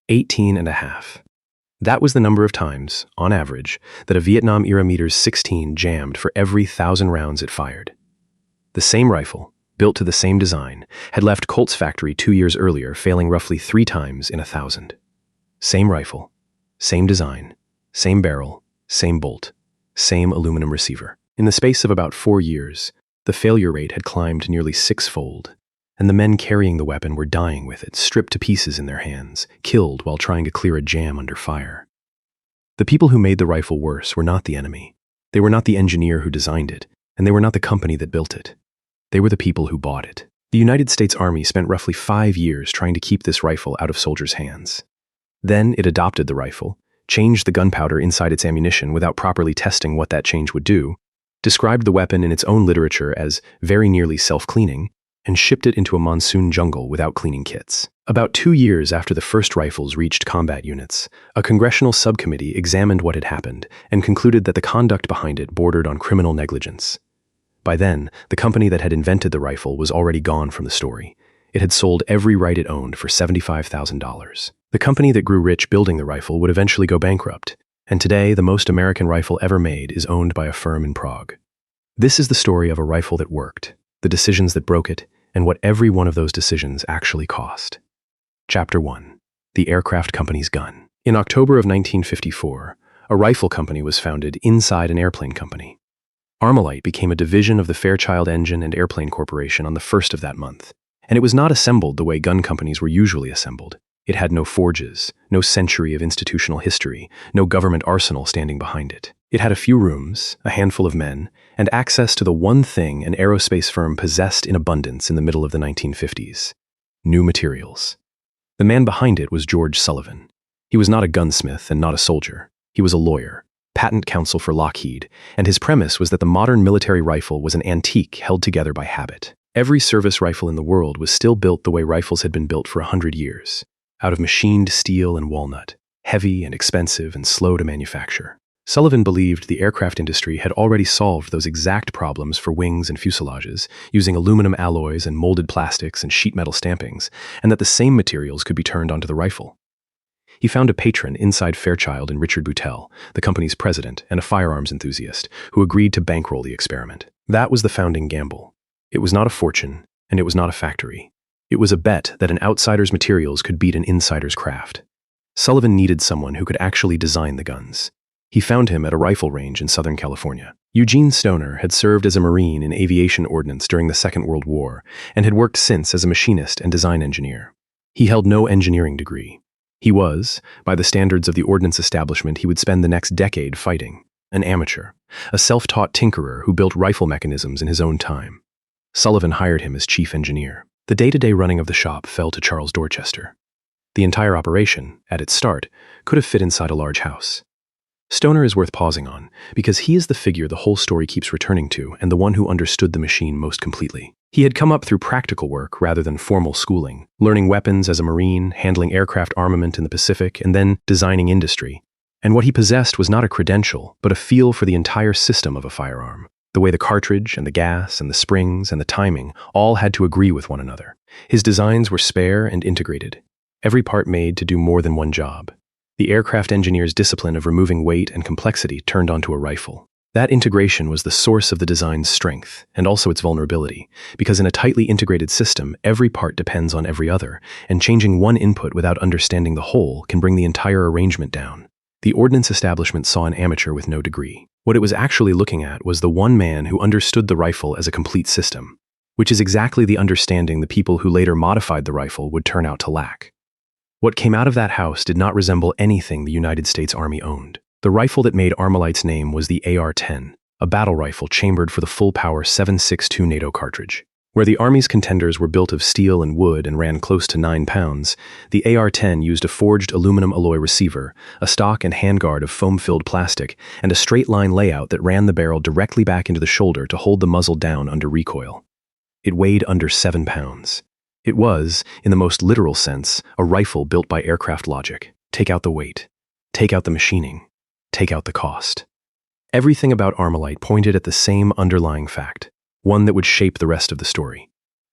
18 and a half. That was the number of times, on average, that a Vietnam-era M16 jammed for every 1,000 rounds it fired. The same rifle, built to the same design, had left Colt's factory 2 years earlier, failing roughly 3 times in 1,000. Same rifle, same design, same barrel, same bolt, same aluminum receiver. In the space of about 4 years, the failure rate had climbed nearly 6-fold, and the men carrying the weapon were dying with it, stripped to pieces in their hands, killed while trying to clear a jam under fire. The people who made the rifle worse were not the enemy. They were not the engineer who designed it, and they were not the company that built it. They were the people who bought it. The United States Army spent roughly 5 years trying to keep this rifle out of soldiers' hands. Then it adopted the rifle, changed the gunpowder inside its ammunition without properly testing what that change would do, described the weapon in its own literature as very nearly self-cleaning, and shipped it into a monsoon jungle without cleaning kits. About 2 years after the first rifles reached combat units, a congressional subcommittee examined what had happened and concluded that the conduct behind it bordered on criminal negligence. By then, the company that had invented the rifle was already gone from the story. It had sold every right it owned for $75,000. The company that grew rich building the rifle would eventually go bankrupt, and today the most American rifle ever made is owned by a firm in Prague. This is the story of a rifle that worked, the decisions that broke it, and what every one of those decisions actually cost. Chapter 1. The Aircraft Company's Gun. In October of 1954, a rifle company was founded inside an airplane company. Armalite became a division of the Fairchild Engine and Airplane Corporation on the 1st of that month, and it was not assembled the way gun companies were usually assembled. It had no forges, no century of institutional history, no government arsenal standing behind it. It had a few rooms, a handful of men, and access to the one thing an aerospace firm possessed in abundance in the middle of the 1950s: new materials. The man behind it was George Sullivan. He was not a gunsmith and not a soldier. He was a lawyer, patent counsel for Lockheed, and his premise was that the modern military rifle was an antique held together by habit. Every service rifle in the world was still built the way rifles had been built for 100 years, out of machined steel and walnut, heavy and expensive and slow to manufacture. Sullivan believed the aircraft industry had already solved those exact problems for wings and fuselages, using aluminum alloys and molded plastics and sheet metal stampings, and that the same materials could be turned onto the rifle. He found a patron inside Fairchild in Richard Boutelle, the company's president and a firearms enthusiast, who agreed to bankroll the experiment. That was the founding gamble. It was not a fortune, and it was not a factory. It was a bet that an outsider's materials could beat an insider's craft. Sullivan needed someone who could actually design the guns. He found him at a rifle range in Southern California. Eugene Stoner had served as a Marine in aviation ordnance during the Second World War and had worked since as a machinist and design engineer. He held no engineering degree. He was, by the standards of the ordnance establishment he would spend the next decade fighting, an amateur, a self-taught tinkerer who built rifle mechanisms in his own time. Sullivan hired him as chief engineer. The day-to-day running of the shop fell to Charles Dorchester. The entire operation, at its start, could have fit inside a large house. Stoner is worth pausing on, because he is the figure the whole story keeps returning to and the one who understood the machine most completely. He had come up through practical work rather than formal schooling, learning weapons as a Marine, handling aircraft armament in the Pacific, and then designing industry. And what he possessed was not a credential, but a feel for the entire system of a firearm. The way the cartridge and the gas and the springs and the timing all had to agree with one another. His designs were spare and integrated, every part made to do more than one job. The aircraft engineer's discipline of removing weight and complexity turned onto a rifle. That integration was the source of the design's strength, and also its vulnerability, because in a tightly integrated system, every part depends on every other, and changing one input without understanding the whole can bring the entire arrangement down. The ordnance establishment saw an amateur with no degree. What it was actually looking at was the one man who understood the rifle as a complete system, which is exactly the understanding the people who later modified the rifle would turn out to lack. What came out of that house did not resemble anything the United States Army owned. The rifle that made Armalite's name was the AR-10, a battle rifle chambered for the full-power 7.62 NATO cartridge. Where the Army's contenders were built of steel and wood and ran close to 9 pounds, the AR-10 used a forged aluminum alloy receiver, a stock and handguard of foam-filled plastic, and a straight-line layout that ran the barrel directly back into the shoulder to hold the muzzle down under recoil. It weighed under 7 pounds. It was, in the most literal sense, a rifle built by aircraft logic. Take out the weight. Take out the machining. Take out the cost. Everything about Armalite pointed at the same underlying fact, one that would shape the rest of the story.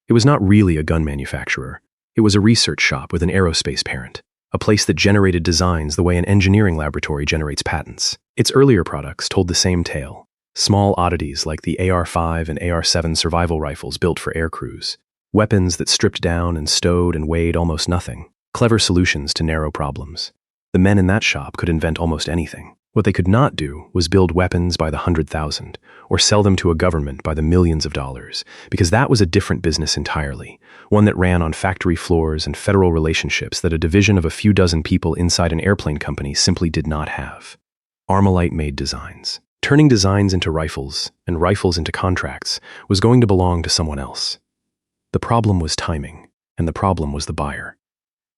It was not really a gun manufacturer. It was a research shop with an aerospace parent, a place that generated designs the way an engineering laboratory generates patents. Its earlier products told the same tale. Small oddities like the AR-5 and AR-7 survival rifles built for air crews. Weapons that stripped down and stowed and weighed almost nothing. Clever solutions to narrow problems. The men in that shop could invent almost anything. What they could not do was build weapons by the 100,000 or sell them to a government by the millions of dollars, because that was a different business entirely, one that ran on factory floors and federal relationships that a division of a few dozen people inside an airplane company simply did not have. Armalite made designs. Turning designs into rifles and rifles into contracts was going to belong to someone else. The problem was timing, and the problem was the buyer.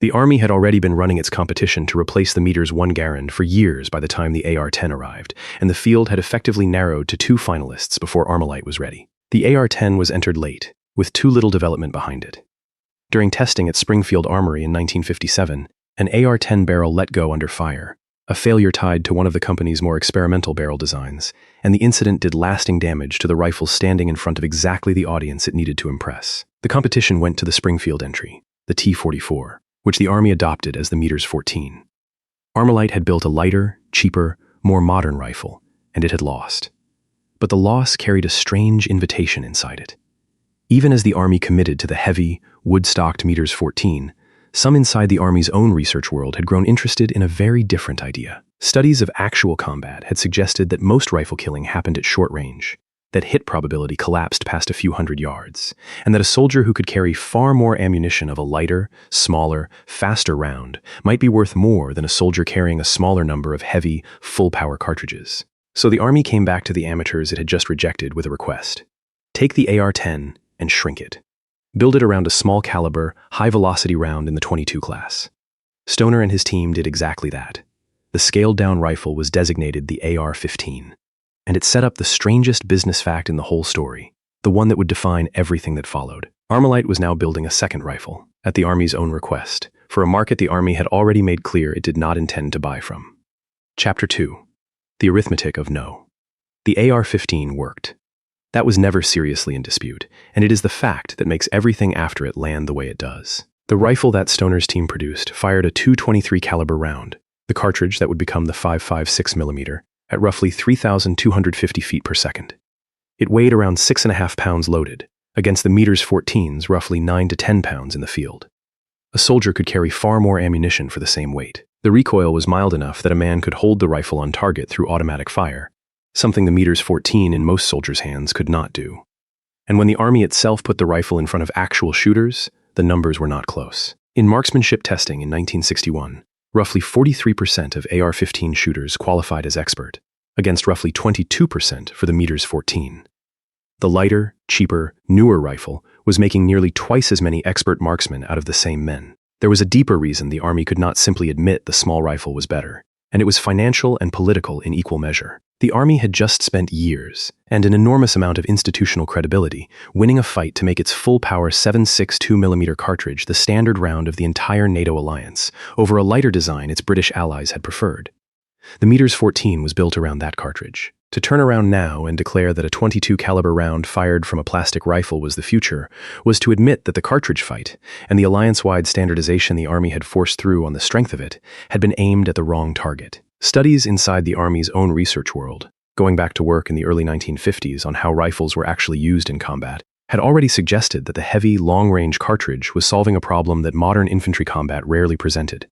The Army had already been running its competition to replace the Meter's one Garand for years by the time the AR-10 arrived, and the field had effectively narrowed to 2 finalists before Armalite was ready. The AR-10 was entered late, with too little development behind it. During testing at Springfield Armory in 1957, an AR-10 barrel let go under fire, a failure tied to one of the company's more experimental barrel designs, and the incident did lasting damage to the rifle standing in front of exactly the audience it needed to impress. The competition went to the Springfield entry, the T-44, which the Army adopted as the Meter's 14. Armalite had built a lighter, cheaper, more modern rifle, and it had lost. But the loss carried a strange invitation inside it. Even as the Army committed to the heavy, wood-stocked Meter's 14, some inside the Army's own research world had grown interested in a very different idea. Studies of actual combat had suggested that most rifle killing happened at short range, that hit probability collapsed past a few hundred yards, and that a soldier who could carry far more ammunition of a lighter, smaller, faster round might be worth more than a soldier carrying a smaller number of heavy, full-power cartridges. So the Army came back to the amateurs it had just rejected with a request. Take the AR-10 and shrink it. Build it around a small-caliber, high-velocity round in the .22 class. Stoner and his team did exactly that. The scaled-down rifle was designated the AR-15. And it set up the strangest business fact in the whole story, the one that would define everything that followed. Armalite was now building a second rifle, at the Army's own request, for a market the Army had already made clear it did not intend to buy from. Chapter 2. The Arithmetic of No. The AR-15 worked. That was never seriously in dispute, and it is the fact that makes everything after it land the way it does. The rifle that Stoner's team produced fired a .223 caliber round, the cartridge that would become the .556 mm, at roughly 3,250 feet per second. It weighed around 6.5 pounds loaded, against the Meter's 14's roughly 9 to 10 pounds in the field. A soldier could carry far more ammunition for the same weight. The recoil was mild enough that a man could hold the rifle on target through automatic fire, something the Meter's 14 in most soldiers' hands could not do. And when the Army itself put the rifle in front of actual shooters, the numbers were not close. In marksmanship testing in 1961, roughly 43% of AR-15 shooters qualified as expert, against roughly 22% for the Meter's 14. The lighter, cheaper, newer rifle was making nearly twice as many expert marksmen out of the same men. There was a deeper reason the Army could not simply admit the small rifle was better, and it was financial and political in equal measure. The Army had just spent years, and an enormous amount of institutional credibility, winning a fight to make its full-power 7.62mm cartridge the standard round of the entire NATO alliance, over a lighter design its British allies had preferred. The Meter's 14 was built around that cartridge. To turn around now and declare that a .22 caliber round fired from a plastic rifle was the future was to admit that the cartridge fight, and the alliance-wide standardization the Army had forced through on the strength of it, had been aimed at the wrong target. Studies inside the Army's own research world, going back to work in the early 1950s on how rifles were actually used in combat, had already suggested that the heavy, long-range cartridge was solving a problem that modern infantry combat rarely presented.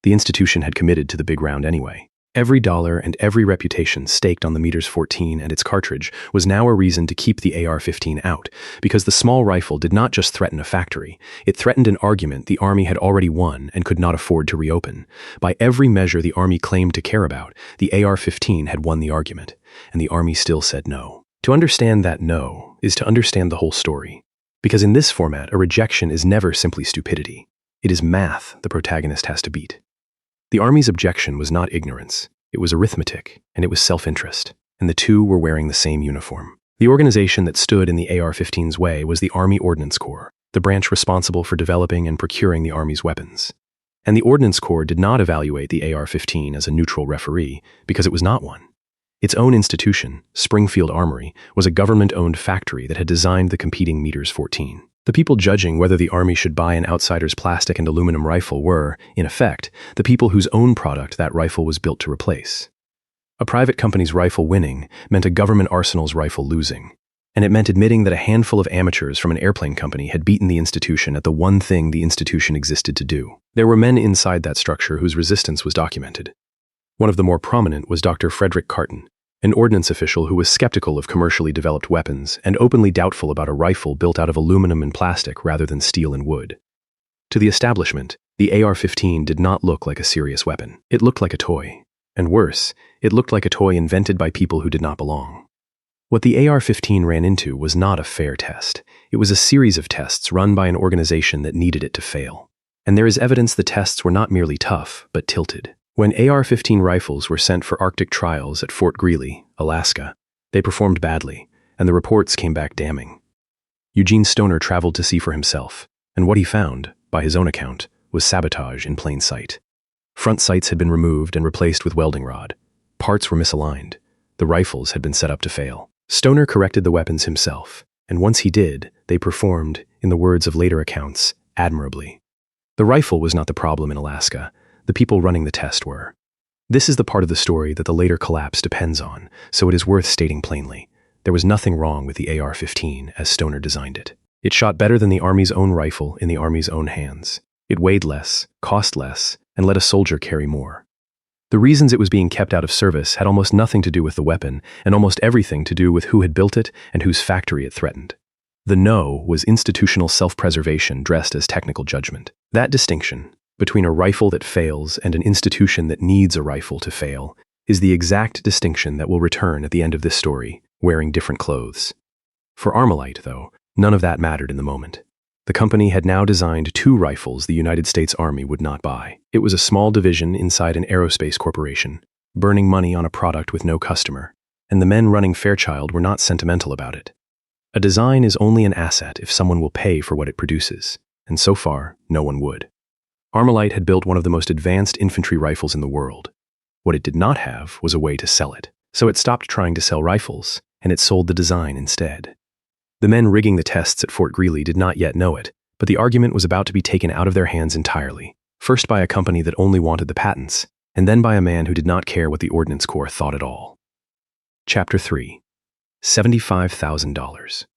The institution had committed to the big round anyway. Every dollar and every reputation staked on the Meter's 14 and its cartridge was now a reason to keep the AR-15 out, because the small rifle did not just threaten a factory, it threatened an argument the Army had already won and could not afford to reopen. By every measure the Army claimed to care about, the AR-15 had won the argument, and the Army still said no. To understand that no is to understand the whole story, because in this format a rejection is never simply stupidity. It is math the protagonist has to beat. The Army's objection was not ignorance, it was arithmetic, and it was self-interest, and the two were wearing the same uniform. The organization that stood in the AR-15's way was the Army Ordnance Corps, the branch responsible for developing and procuring the Army's weapons. And the Ordnance Corps did not evaluate the AR-15 as a neutral referee, because it was not one. Its own institution, Springfield Armory, was a government-owned factory that had designed the competing Meter's 14. The people judging whether the army should buy an outsider's plastic and aluminum rifle were, in effect, the people whose own product that rifle was built to replace. A private company's rifle winning meant a government arsenal's rifle losing, and it meant admitting that a handful of amateurs from an airplane company had beaten the institution at the one thing the institution existed to do. There were men inside that structure whose resistance was documented. One of the more prominent was Dr. Frederick Carton, an ordnance official who was skeptical of commercially developed weapons and openly doubtful about a rifle built out of aluminum and plastic rather than steel and wood. To the establishment, the AR-15 did not look like a serious weapon. It looked like a toy. And worse, it looked like a toy invented by people who did not belong. What the AR-15 ran into was not a fair test. It was a series of tests run by an organization that needed it to fail. And there is evidence the tests were not merely tough, but tilted. When AR-15 rifles were sent for Arctic trials at Fort Greely, Alaska, they performed badly, and the reports came back damning. Eugene Stoner traveled to see for himself, and what he found, by his own account, was sabotage in plain sight. Front sights had been removed and replaced with welding rod. Parts were misaligned. The rifles had been set up to fail. Stoner corrected the weapons himself, and once he did, they performed, in the words of later accounts, admirably. The rifle was not the problem in Alaska. The people running the test were. This is the part of the story that the later collapse depends on, so it is worth stating plainly. There was nothing wrong with the AR-15 as Stoner designed it. It shot better than the Army's own rifle in the Army's own hands. It weighed less, cost less, and let a soldier carry more. The reasons it was being kept out of service had almost nothing to do with the weapon, and almost everything to do with who had built it and whose factory it threatened. The no was institutional self-preservation dressed as technical judgment. That distinction, between a rifle that fails and an institution that needs a rifle to fail, is the exact distinction that will return at the end of this story, wearing different clothes. For Armalite, though, none of that mattered in the moment. The company had now designed 2 rifles the United States Army would not buy. It was a small division inside an aerospace corporation, burning money on a product with no customer, and the men running Fairchild were not sentimental about it. A design is only an asset if someone will pay for what it produces, and so far, no one would. Armalite had built one of the most advanced infantry rifles in the world. What it did not have was a way to sell it, so it stopped trying to sell rifles, and it sold the design instead. The men rigging the tests at Fort Greely did not yet know it, but the argument was about to be taken out of their hands entirely, first by a company that only wanted the patents, and then by a man who did not care what the Ordnance Corps thought at all. Chapter 3. $75,000.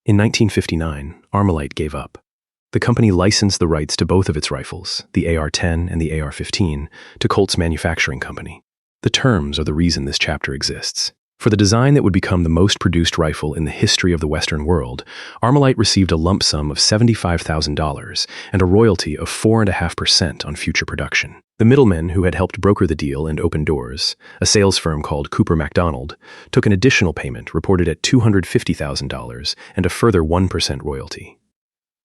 In 1959, Armalite gave up. The company licensed the rights to both of its rifles, the AR-10 and the AR-15, to Colt's manufacturing company. The terms are the reason this chapter exists. For the design that would become the most produced rifle in the history of the Western world, Armalite received a lump sum of $75,000 and a royalty of 4.5% on future production. The middlemen who had helped broker the deal and open doors, a sales firm called Cooper MacDonald, took an additional payment reported at $250,000 and a further 1% royalty.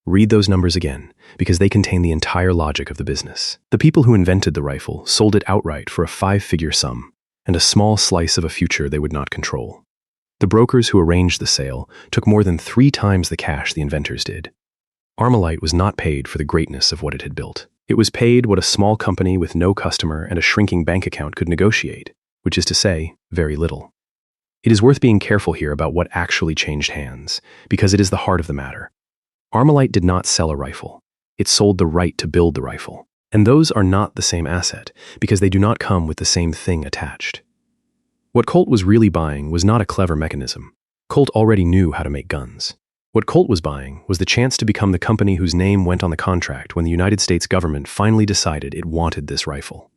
Read those numbers again, because they contain the entire logic of the business. The people who invented the rifle sold it outright for a 5-figure sum, and a small slice of a future they would not control. The brokers who arranged the sale took more than 3 times the cash the inventors did. Armalite was not paid for the greatness of what it had built. It was paid what a small company with no customer and a shrinking bank account could negotiate, which is to say, very little. It is worth being careful here about what actually changed hands, because it is the heart of the matter. Armalite did not sell a rifle. It sold the right to build the rifle. And those are not the same asset, because they do not come with the same thing attached. What Colt was really buying was not a clever mechanism. Colt already knew how to make guns. What Colt was buying was the chance to become the company whose name went on the contract when the United States government finally decided it wanted this rifle.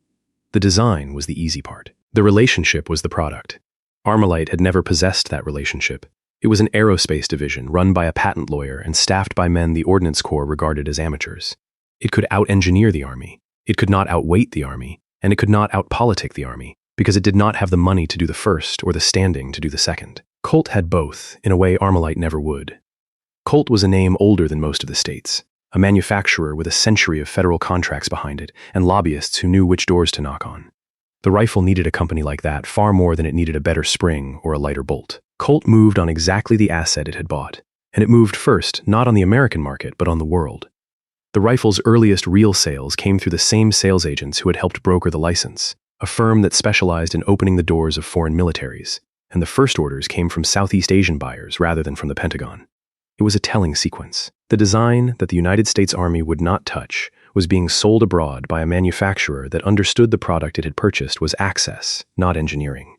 The design was the easy part. The relationship was the product. Armalite had never possessed that relationship. It was an aerospace division run by a patent lawyer and staffed by men the Ordnance Corps regarded as amateurs. It could out-engineer the Army, it could not outweight the Army, and it could not out-politic the Army, because it did not have the money to do the first or the standing to do the second. Colt had both, in a way Armalite never would. Colt was a name older than most of the states, a manufacturer with a century of federal contracts behind it, and lobbyists who knew which doors to knock on. The rifle needed a company like that far more than it needed a better spring or a lighter bolt. Colt moved on exactly the asset it had bought, and it moved first not on the American market but on the world. The rifle's earliest real sales came through the same sales agents who had helped broker the license, a firm that specialized in opening the doors of foreign militaries, and the first orders came from Southeast Asian buyers rather than from the Pentagon. It was a telling sequence. The design that the United States Army would not touch was being sold abroad by a manufacturer that understood the product it had purchased was access, not engineering.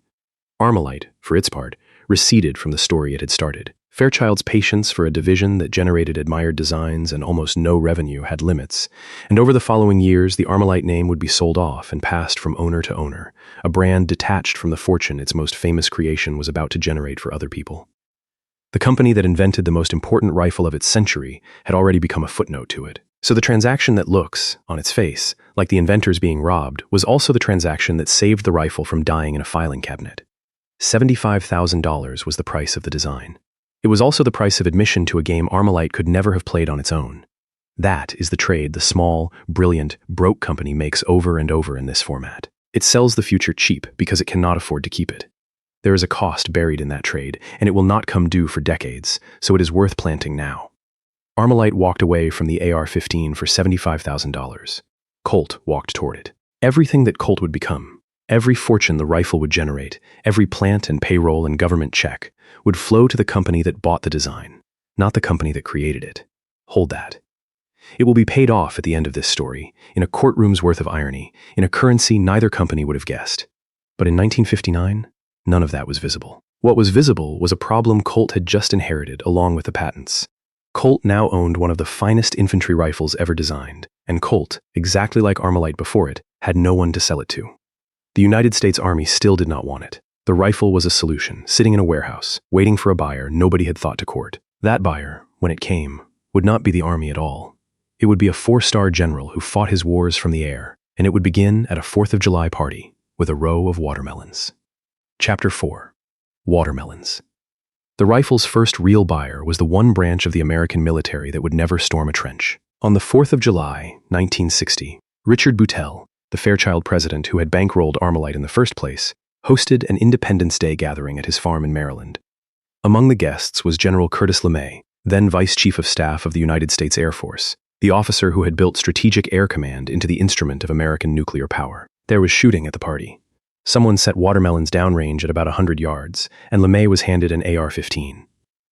Armalite, for its part, receded from the story it had started. Fairchild's patience for a division that generated admired designs and almost no revenue had limits, and over the following years the Armalite name would be sold off and passed from owner to owner, a brand detached from the fortune its most famous creation was about to generate for other people. The company that invented the most important rifle of its century had already become a footnote to it. So the transaction that looks, on its face, like the inventors being robbed was also the transaction that saved the rifle from dying in a filing cabinet. $75,000 was the price of the design. It was also the price of admission to a game Armalite could never have played on its own. That is the trade the small, brilliant, broke company makes over and over in this format. It sells the future cheap because it cannot afford to keep it. There is a cost buried in that trade, and it will not come due for decades, so it is worth planting now. Armalite walked away from the AR-15 for $75,000. Colt walked toward it. Everything that Colt would become, every fortune the rifle would generate, every plant and payroll and government check, would flow to the company that bought the design, not the company that created it. Hold that. It will be paid off at the end of this story, in a courtroom's worth of irony, in a currency neither company would have guessed. But in 1959, none of that was visible. What was visible was a problem Colt had just inherited along with the patents. Colt now owned one of the finest infantry rifles ever designed, and Colt, exactly like Armalite before it, had no one to sell it to. The United States Army still did not want it. The rifle was a solution, sitting in a warehouse, waiting for a buyer nobody had thought to court. That buyer, when it came, would not be the Army at all. It would be a 4-star general who fought his wars from the air, and it would begin at a 4th of July party with a row of watermelons. Chapter 4. Watermelons. The rifle's first real buyer was the one branch of the American military that would never storm a trench. On the 4th of July, 1960, Richard Boutelle, the Fairchild president who had bankrolled Armalite in the first place, hosted an Independence Day gathering at his farm in Maryland. Among the guests was General Curtis LeMay, then Vice Chief of Staff of the United States Air Force, the officer who had built Strategic Air Command into the instrument of American nuclear power. There was shooting at the party. Someone set watermelons downrange at about 100 yards, and LeMay was handed an AR-15.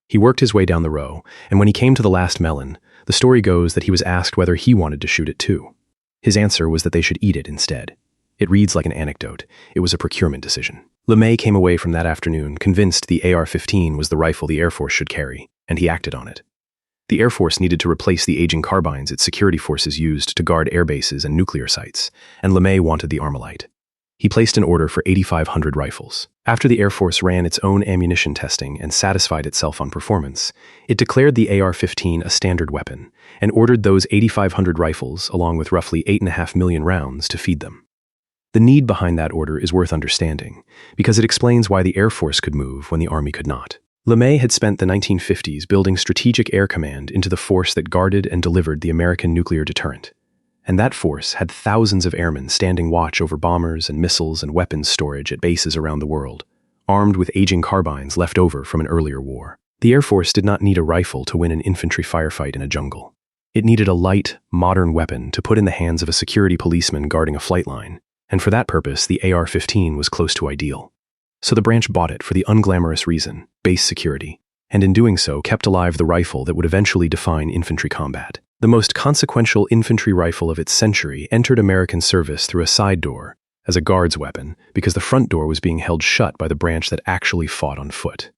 He worked his way down the row, and when he came to the last melon, the story goes that he was asked whether he wanted to shoot it too. His answer was that they should eat it instead. It reads like an anecdote. It was a procurement decision. LeMay came away from that afternoon convinced the AR-15 was the rifle the Air Force should carry, and he acted on it. The Air Force needed to replace the aging carbines its security forces used to guard air bases and nuclear sites, and LeMay wanted the Armalite. He placed an order for 8,500 rifles. After the Air Force ran its own ammunition testing and satisfied itself on performance, it declared the AR-15 a standard weapon and ordered those 8,500 rifles, along with roughly 8.5 million rounds, to feed them. The need behind that order is worth understanding, because it explains why the Air Force could move when the Army could not. LeMay had spent the 1950s building Strategic Air Command into the force that guarded and delivered the American nuclear deterrent. And that force had thousands of airmen standing watch over bombers and missiles and weapons storage at bases around the world, armed with aging carbines left over from an earlier war. The Air Force did not need a rifle to win an infantry firefight in a jungle. It needed a light, modern weapon to put in the hands of a security policeman guarding a flight line, and for that purpose the AR-15 was close to ideal. So the branch bought it for the unglamorous reason, base security, and in doing so kept alive the rifle that would eventually define infantry combat. The most consequential infantry rifle of its century entered American service through a side door, as a guard's weapon, because the front door was being held shut by the branch that actually fought on foot.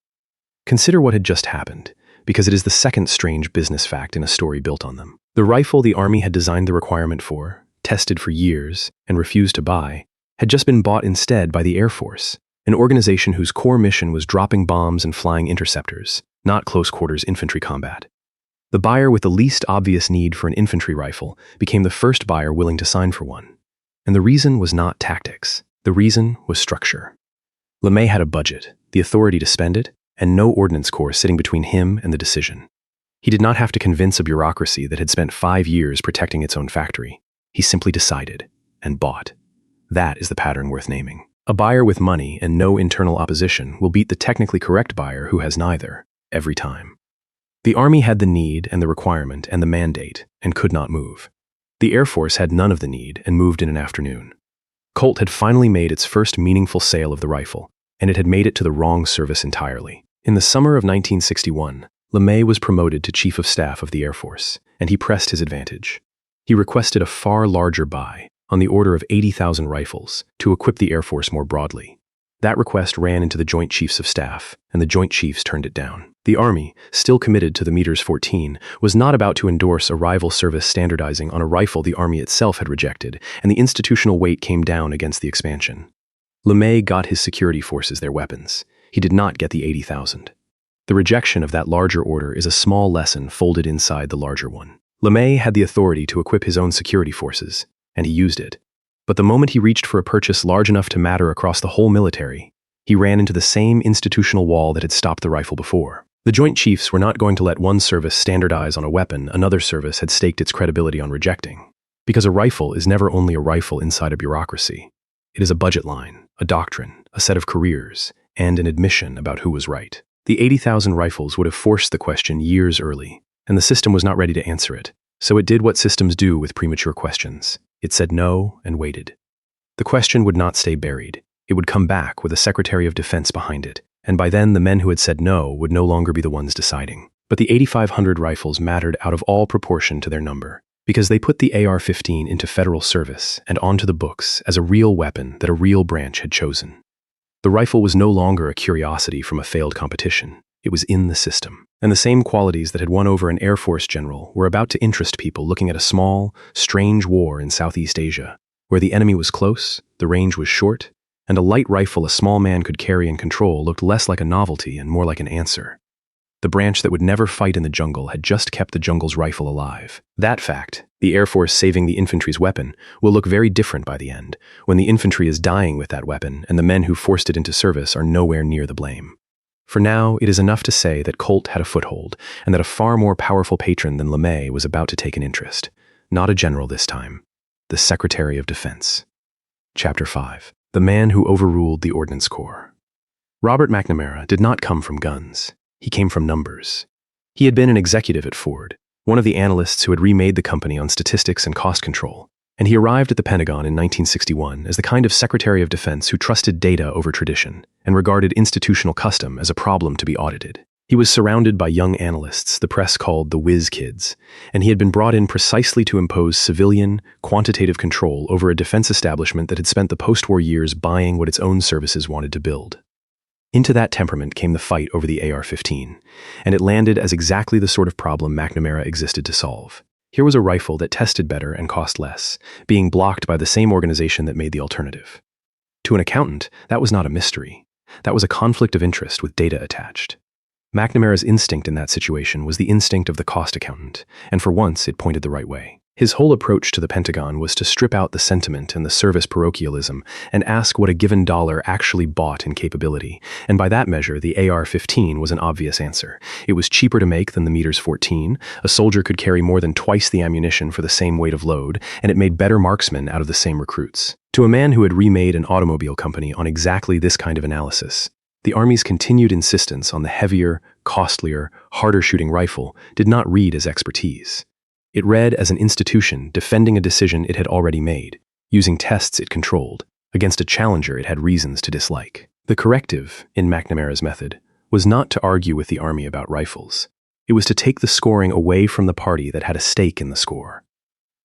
Consider what had just happened, because it is the second strange business fact in a story built on them. The rifle the Army had designed the requirement for, tested for years, and refused to buy, had just been bought instead by the Air Force, an organization whose core mission was dropping bombs and flying interceptors, not close-quarters infantry combat. The buyer with the least obvious need for an infantry rifle became the first buyer willing to sign for one. And the reason was not tactics. The reason was structure. LeMay had a budget, the authority to spend it, and no ordnance corps sitting between him and the decision. He did not have to convince a bureaucracy that had spent 5 years protecting its own factory. He simply decided and bought. That is the pattern worth naming. A buyer with money and no internal opposition will beat the technically correct buyer who has neither, every time. The Army had the need and the requirement and the mandate and could not move. The Air Force had none of the need and moved in an afternoon. Colt had finally made its first meaningful sale of the rifle, and it had made it to the wrong service entirely. In the summer of 1961, LeMay was promoted to Chief of Staff of the Air Force, and he pressed his advantage. He requested a far larger buy, on the order of 80,000 rifles, to equip the Air Force more broadly. That request ran into the Joint Chiefs of Staff, and the Joint Chiefs turned it down. The Army, still committed to the M14, was not about to endorse a rival service standardizing on a rifle the Army itself had rejected, and the institutional weight came down against the expansion. LeMay got his security forces their weapons. He did not get the 80,000. The rejection of that larger order is a small lesson folded inside the larger one. LeMay had the authority to equip his own security forces, and he used it. But the moment he reached for a purchase large enough to matter across the whole military, he ran into the same institutional wall that had stopped the rifle before. The Joint Chiefs were not going to let one service standardize on a weapon another service had staked its credibility on rejecting. Because a rifle is never only a rifle inside a bureaucracy. It is a budget line, a doctrine, a set of careers, and an admission about who was right. The 80,000 rifles would have forced the question years early, and the system was not ready to answer it. So it did what systems do with premature questions. It said no and waited. The question would not stay buried. It would come back with a Secretary of Defense behind it, and by then the men who had said no would no longer be the ones deciding. But the 8,500 rifles mattered out of all proportion to their number, because they put the AR-15 into federal service and onto the books as a real weapon that a real branch had chosen. The rifle was no longer a curiosity from a failed competition. It was in the system. And the same qualities that had won over an Air Force general were about to interest people looking at a small, strange war in Southeast Asia, where the enemy was close, the range was short, and a light rifle a small man could carry and control looked less like a novelty and more like an answer. The branch that would never fight in the jungle had just kept the jungle's rifle alive. That fact, the Air Force saving the infantry's weapon, will look very different by the end, when the infantry is dying with that weapon and the men who forced it into service are nowhere near the blame. For now, it is enough to say that Colt had a foothold, and that a far more powerful patron than LeMay was about to take an interest. Not a general this time. The Secretary of Defense. Chapter 5. The Man Who Overruled the Ordnance Corps. Robert McNamara did not come from guns. He came from numbers. He had been an executive at Ford, one of the analysts who had remade the company on statistics and cost control, and he arrived at the Pentagon in 1961 as the kind of Secretary of Defense who trusted data over tradition and regarded institutional custom as a problem to be audited. He was surrounded by young analysts the press called the whiz kids, and he had been brought in precisely to impose civilian, quantitative control over a defense establishment that had spent the post-war years buying what its own services wanted to build. Into that temperament came the fight over the AR-15, and it landed as exactly the sort of problem McNamara existed to solve. Here was a rifle that tested better and cost less, being blocked by the same organization that made the alternative. To an accountant, that was not a mystery. That was a conflict of interest with data attached. McNamara's instinct in that situation was the instinct of the cost accountant, and for once it pointed the right way. His whole approach to the Pentagon was to strip out the sentiment and the service parochialism and ask what a given dollar actually bought in capability, and by that measure the AR-15 was an obvious answer. It was cheaper to make than the M14, a soldier could carry more than twice the ammunition for the same weight of load, and it made better marksmen out of the same recruits. To a man who had remade an automobile company on exactly this kind of analysis, the Army's continued insistence on the heavier, costlier, harder-shooting rifle did not read as expertise. It read as an institution defending a decision it had already made, using tests it controlled, against a challenger it had reasons to dislike. The corrective, in McNamara's method, was not to argue with the Army about rifles. It was to take the scoring away from the party that had a stake in the score.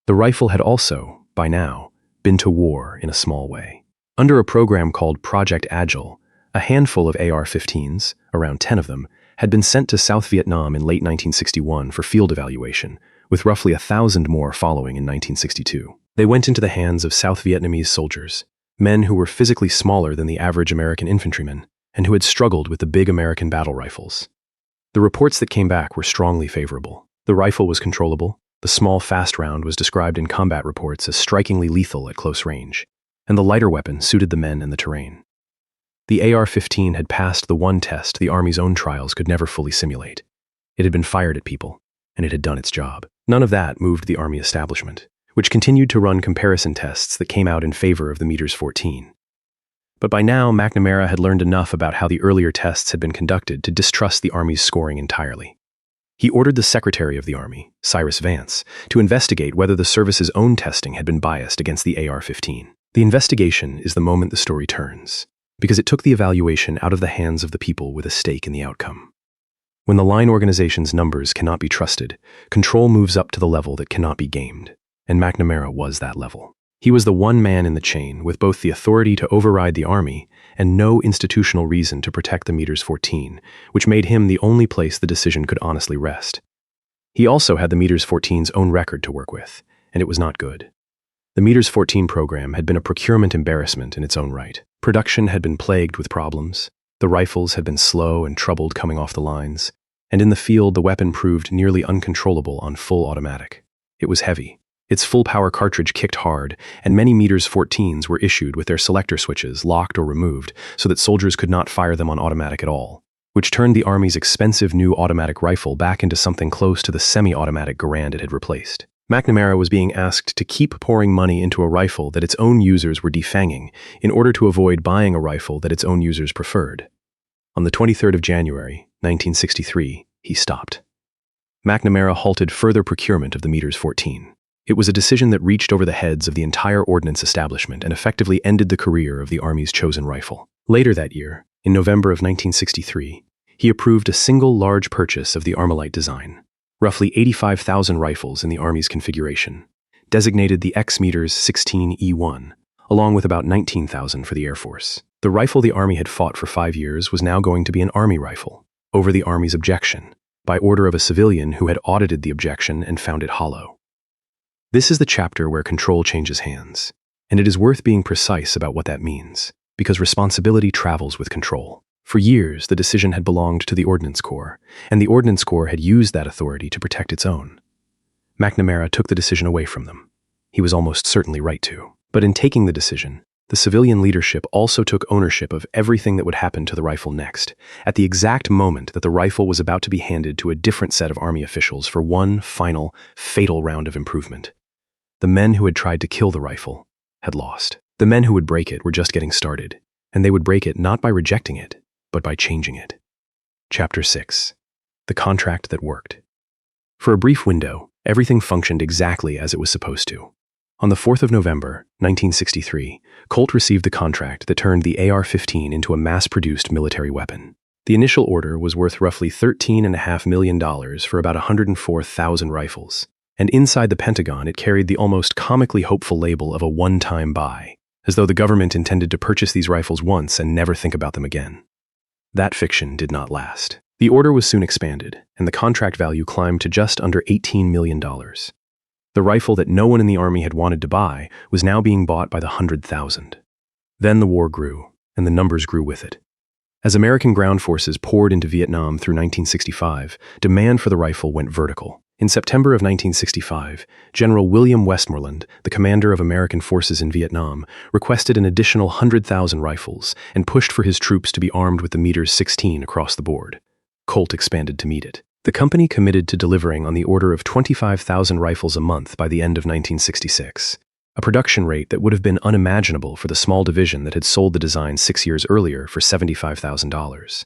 The rifle had also, by now, been to war in a small way. Under a program called Project Agile, a handful of AR-15s, around 10 of them, had been sent to South Vietnam in late 1961 for field evaluation, with roughly 1,000 more following in 1962. They went into the hands of South Vietnamese soldiers, men who were physically smaller than the average American infantryman, and who had struggled with the big American battle rifles. The reports that came back were strongly favorable. The rifle was controllable, the small fast round was described in combat reports as strikingly lethal at close range, and the lighter weapon suited the men and the terrain. The AR-15 had passed the one test the Army's own trials could never fully simulate. It had been fired at people, and it had done its job. None of that moved the Army establishment, which continued to run comparison tests that came out in favor of the M14. But by now, McNamara had learned enough about how the earlier tests had been conducted to distrust the Army's scoring entirely. He ordered the Secretary of the Army, Cyrus Vance, to investigate whether the service's own testing had been biased against the AR-15. The investigation is the moment the story turns, because it took the evaluation out of the hands of the people with a stake in the outcome. When the line organization's numbers cannot be trusted, control moves up to the level that cannot be gamed, and McNamara was that level. He was the one man in the chain with both the authority to override the army and no institutional reason to protect the Meters 14, which made him the only place the decision could honestly rest. He also had the Meters 14's own record to work with, and it was not good. The Meters 14 program had been a procurement embarrassment in its own right. Production had been plagued with problems. The rifles had been slow and troubled coming off the lines, and in the field the weapon proved nearly uncontrollable on full automatic. It was heavy. Its full-power cartridge kicked hard, and many Meters 14s were issued with their selector switches locked or removed so that soldiers could not fire them on automatic at all, which turned the Army's expensive new automatic rifle back into something close to the semi-automatic Garand it had replaced. McNamara was being asked to keep pouring money into a rifle that its own users were defanging in order to avoid buying a rifle that its own users preferred. On the 23rd of January, 1963, he stopped. McNamara halted further procurement of the Meters 14. It was a decision that reached over the heads of the entire ordnance establishment and effectively ended the career of the Army's chosen rifle. Later that year, in November of 1963, he approved a single large purchase of the Armalite design, roughly 85,000 rifles in the Army's configuration, designated the X-Meters 16E1, along with about 19,000 for the Air Force. The rifle the Army had fought for 5 years was now going to be an Army rifle, over the Army's objection, by order of a civilian who had audited the objection and found it hollow. This is the chapter where control changes hands, and it is worth being precise about what that means, because responsibility travels with control. For years, the decision had belonged to the Ordnance Corps, and the Ordnance Corps had used that authority to protect its own. McNamara took the decision away from them. He was almost certainly right to. But in taking the decision, the civilian leadership also took ownership of everything that would happen to the rifle next, at the exact moment that the rifle was about to be handed to a different set of Army officials for one final, fatal round of improvement. The men who had tried to kill the rifle had lost. The men who would break it were just getting started, and they would break it not by rejecting it, but by changing it. Chapter 6. The Contract That Worked. For a brief window, everything functioned exactly as it was supposed to. On the 4th of November, 1963, Colt received the contract that turned the AR-15 into a mass-produced military weapon. The initial order was worth roughly $13.5 million for about 104,000 rifles, and inside the Pentagon it carried the almost comically hopeful label of a one-time buy, as though the government intended to purchase these rifles once and never think about them again. That fiction did not last. The order was soon expanded, and the contract value climbed to just under $18 million. The rifle that no one in the Army had wanted to buy was now being bought by the 100,000. Then the war grew, and the numbers grew with it. As American ground forces poured into Vietnam through 1965, demand for the rifle went vertical. In September of 1965, General William Westmoreland, the commander of American forces in Vietnam, requested an additional 100,000 rifles and pushed for his troops to be armed with the Meters 16 across the board. Colt expanded to meet it. The company committed to delivering on the order of 25,000 rifles a month by the end of 1966, a production rate that would have been unimaginable for the small division that had sold the design 6 years earlier for $75,000.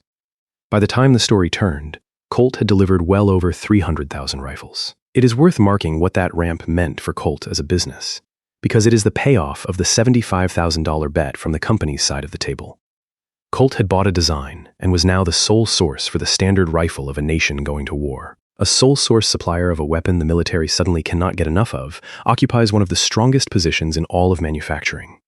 By the time the story turned, Colt had delivered well over 300,000 rifles. It is worth marking what that ramp meant for Colt as a business, because it is the payoff of the $75,000 bet from the company's side of the table. Colt had bought a design and was now the sole source for the standard rifle of a nation going to war. A sole source supplier of a weapon the military suddenly cannot get enough of occupies one of the strongest positions in all of manufacturing.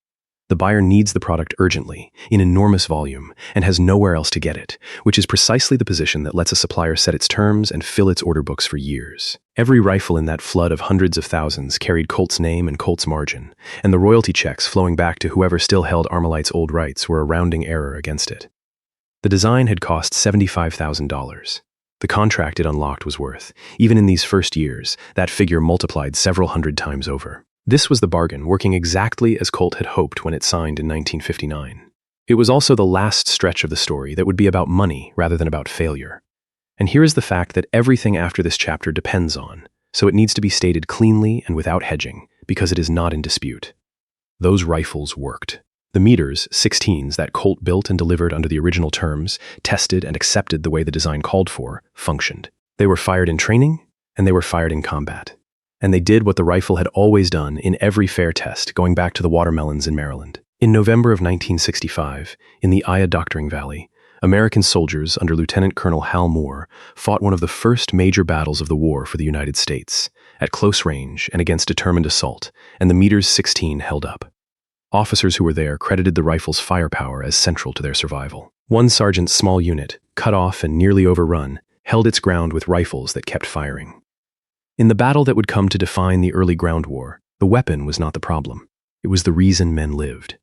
The buyer needs the product urgently, in enormous volume, and has nowhere else to get it, which is precisely the position that lets a supplier set its terms and fill its order books for years. Every rifle in that flood of hundreds of thousands carried Colt's name and Colt's margin, and the royalty checks flowing back to whoever still held Armalite's old rights were a rounding error against it. The design had cost $75,000. The contract it unlocked was worth, even in these first years, that figure multiplied several hundred times over. This was the bargain, working exactly as Colt had hoped when it signed in 1959. It was also the last stretch of the story that would be about money rather than about failure. And here is the fact that everything after this chapter depends on, so it needs to be stated cleanly and without hedging, because it is not in dispute. Those rifles worked. The Meters 16s that Colt built and delivered under the original terms, tested and accepted the way the design called for, functioned. They were fired in training, and they were fired in combat. And they did what the rifle had always done in every fair test, going back to the watermelons in Maryland. In November of 1965, in the Aya Doctoring Valley, American soldiers under Lieutenant Colonel Hal Moore fought one of the first major battles of the war for the United States, at close range and against determined assault, and the M16 held up. Officers who were there credited the rifle's firepower as central to their survival. One sergeant's small unit, cut off and nearly overrun, held its ground with rifles that kept firing. In the battle that would come to define the early ground war, the weapon was not the problem. It was the reason men lived.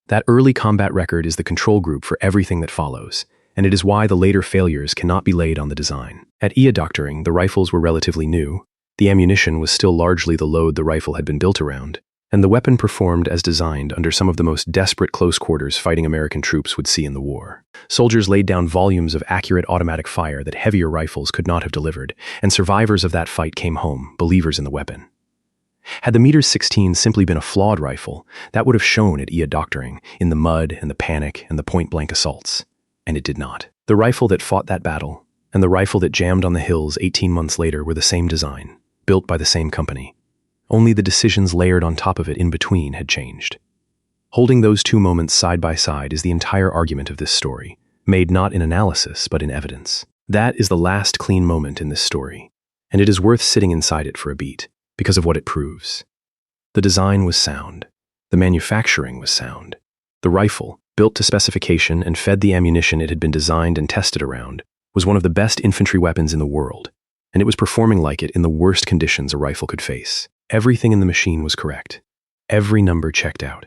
That early combat record is the control group for everything that follows, and it is why the later failures cannot be laid on the design. At IA doctoring, the rifles were relatively new, the ammunition was still largely the load the rifle had been built around, and the weapon performed as designed under some of the most desperate close quarters fighting American troops would see in the war. Soldiers laid down volumes of accurate automatic fire that heavier rifles could not have delivered, and survivors of that fight came home, believers in the weapon. Had the M16 simply been a flawed rifle, that would have shown at IA doctoring, in the mud and the panic and the point-blank assaults. And it did not. The rifle that fought that battle, and the rifle that jammed on the hills 18 months later were the same design, built by the same company. Only the decisions layered on top of it in between had changed. Holding those two moments side by side is the entire argument of this story, made not in analysis but in evidence. That is the last clean moment in this story, and it is worth sitting inside it for a beat, because of what it proves. The design was sound. The manufacturing was sound. The rifle, built to specification and fed the ammunition it had been designed and tested around, was one of the best infantry weapons in the world, and it was performing like it in the worst conditions a rifle could face. Everything in the machine was correct. Every number checked out.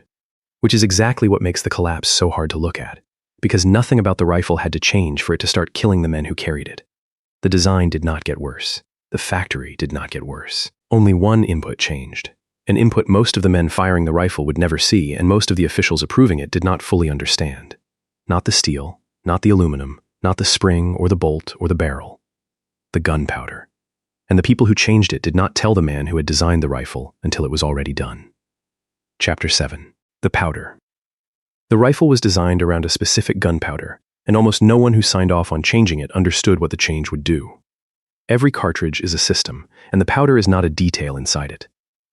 Which is exactly what makes the collapse so hard to look at, because nothing about the rifle had to change for it to start killing the men who carried it. The design did not get worse. The factory did not get worse. Only one input changed. An input most of the men firing the rifle would never see, and most of the officials approving it did not fully understand. Not the steel, not the aluminum, not the spring or the bolt or the barrel. The gunpowder. And the people who changed it did not tell the man who had designed the rifle until it was already done. Chapter 7. The powder. The rifle was designed around a specific gunpowder, and almost no one who signed off on changing it understood what the change would do. Every cartridge is a system, and the powder is not a detail inside it.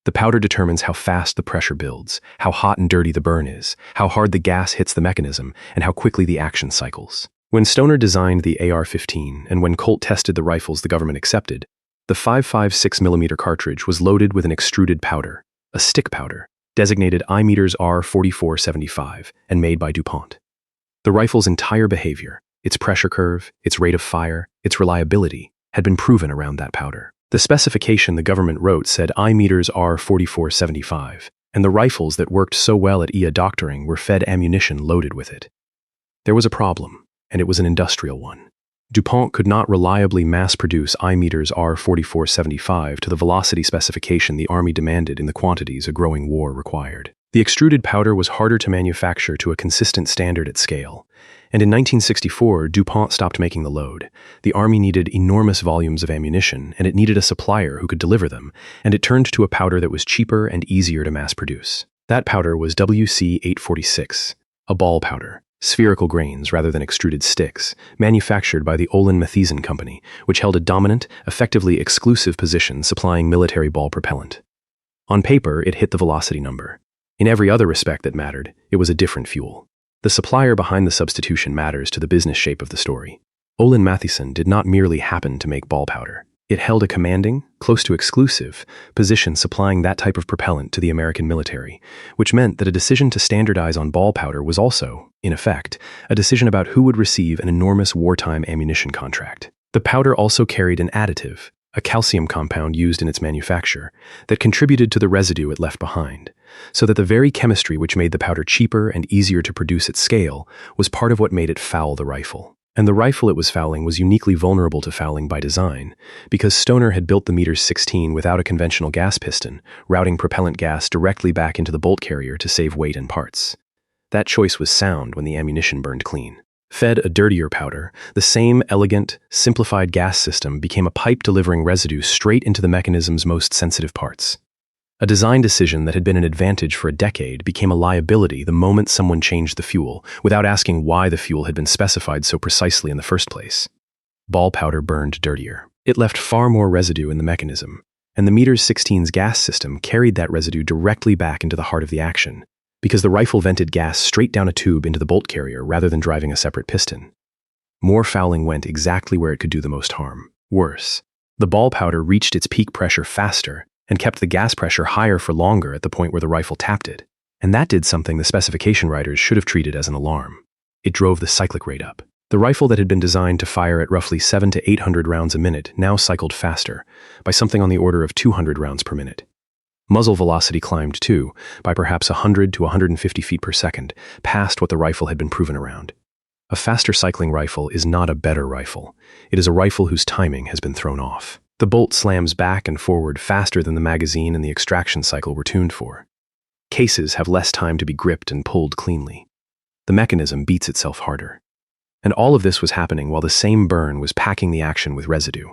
The powder determines how fast the pressure builds, how hot and dirty the burn is, how hard the gas hits the mechanism, and how quickly the action cycles. When Stoner designed the AR-15 and when Colt tested the rifles the government accepted, the 5.56mm cartridge was loaded with an extruded powder, a stick powder, designated I-meters R4475 and made by DuPont. The rifle's entire behavior, its pressure curve, its rate of fire, its reliability, had been proven around that powder. The specification the government wrote said I-meters R4475, and the rifles that worked so well at IA doctoring were fed ammunition loaded with it. There was a problem, and it was an industrial one. DuPont could not reliably mass-produce I-meters R4475 to the velocity specification the Army demanded in the quantities a growing war required. The extruded powder was harder to manufacture to a consistent standard at scale, and in 1964, DuPont stopped making the load. The Army needed enormous volumes of ammunition, and it needed a supplier who could deliver them, and it turned to a powder that was cheaper and easier to mass-produce. That powder was WC-846, a ball powder, spherical grains rather than extruded sticks, manufactured by the Olin Mathieson Company, which held a dominant, effectively exclusive position supplying military ball propellant. On paper, it hit the velocity number. In every other respect that mattered, it was a different fuel. The supplier behind the substitution matters to the business shape of the story. Olin Mathieson did not merely happen to make ball powder. It held a commanding, close to exclusive, position supplying that type of propellant to the American military, which meant that a decision to standardize on ball powder was also, in effect, a decision about who would receive an enormous wartime ammunition contract. The powder also carried an additive, a calcium compound used in its manufacture, that contributed to the residue it left behind, so that the very chemistry which made the powder cheaper and easier to produce at scale was part of what made it foul the rifle. And the rifle it was fouling was uniquely vulnerable to fouling by design, because Stoner had built the M16 without a conventional gas piston, routing propellant gas directly back into the bolt carrier to save weight and parts. That choice was sound when the ammunition burned clean. Fed a dirtier powder, the same elegant, simplified gas system became a pipe delivering residue straight into the mechanism's most sensitive parts. A design decision that had been an advantage for a decade became a liability the moment someone changed the fuel, without asking why the fuel had been specified so precisely in the first place. Ball powder burned dirtier. It left far more residue in the mechanism, and the M16's gas system carried that residue directly back into the heart of the action, because the rifle vented gas straight down a tube into the bolt carrier rather than driving a separate piston. more fouling went exactly where it could do the most harm. Worse, the ball powder reached its peak pressure faster and kept the gas pressure higher for longer at the point where the rifle tapped it. And that did something the specification writers should have treated as an alarm. It drove the cyclic rate up. The rifle that had been designed to fire at roughly 700 to 800 rounds a minute now cycled faster, by something on the order of 200 rounds per minute. Muzzle velocity climbed too, by perhaps 100 to 150 feet per second, past what the rifle had been proven around. A faster cycling rifle is not a better rifle. It is a rifle whose timing has been thrown off. The bolt slams back and forward faster than the magazine and the extraction cycle were tuned for. Cases have less time to be gripped and pulled cleanly. The mechanism beats itself harder. And all of this was happening while the same burn was packing the action with residue.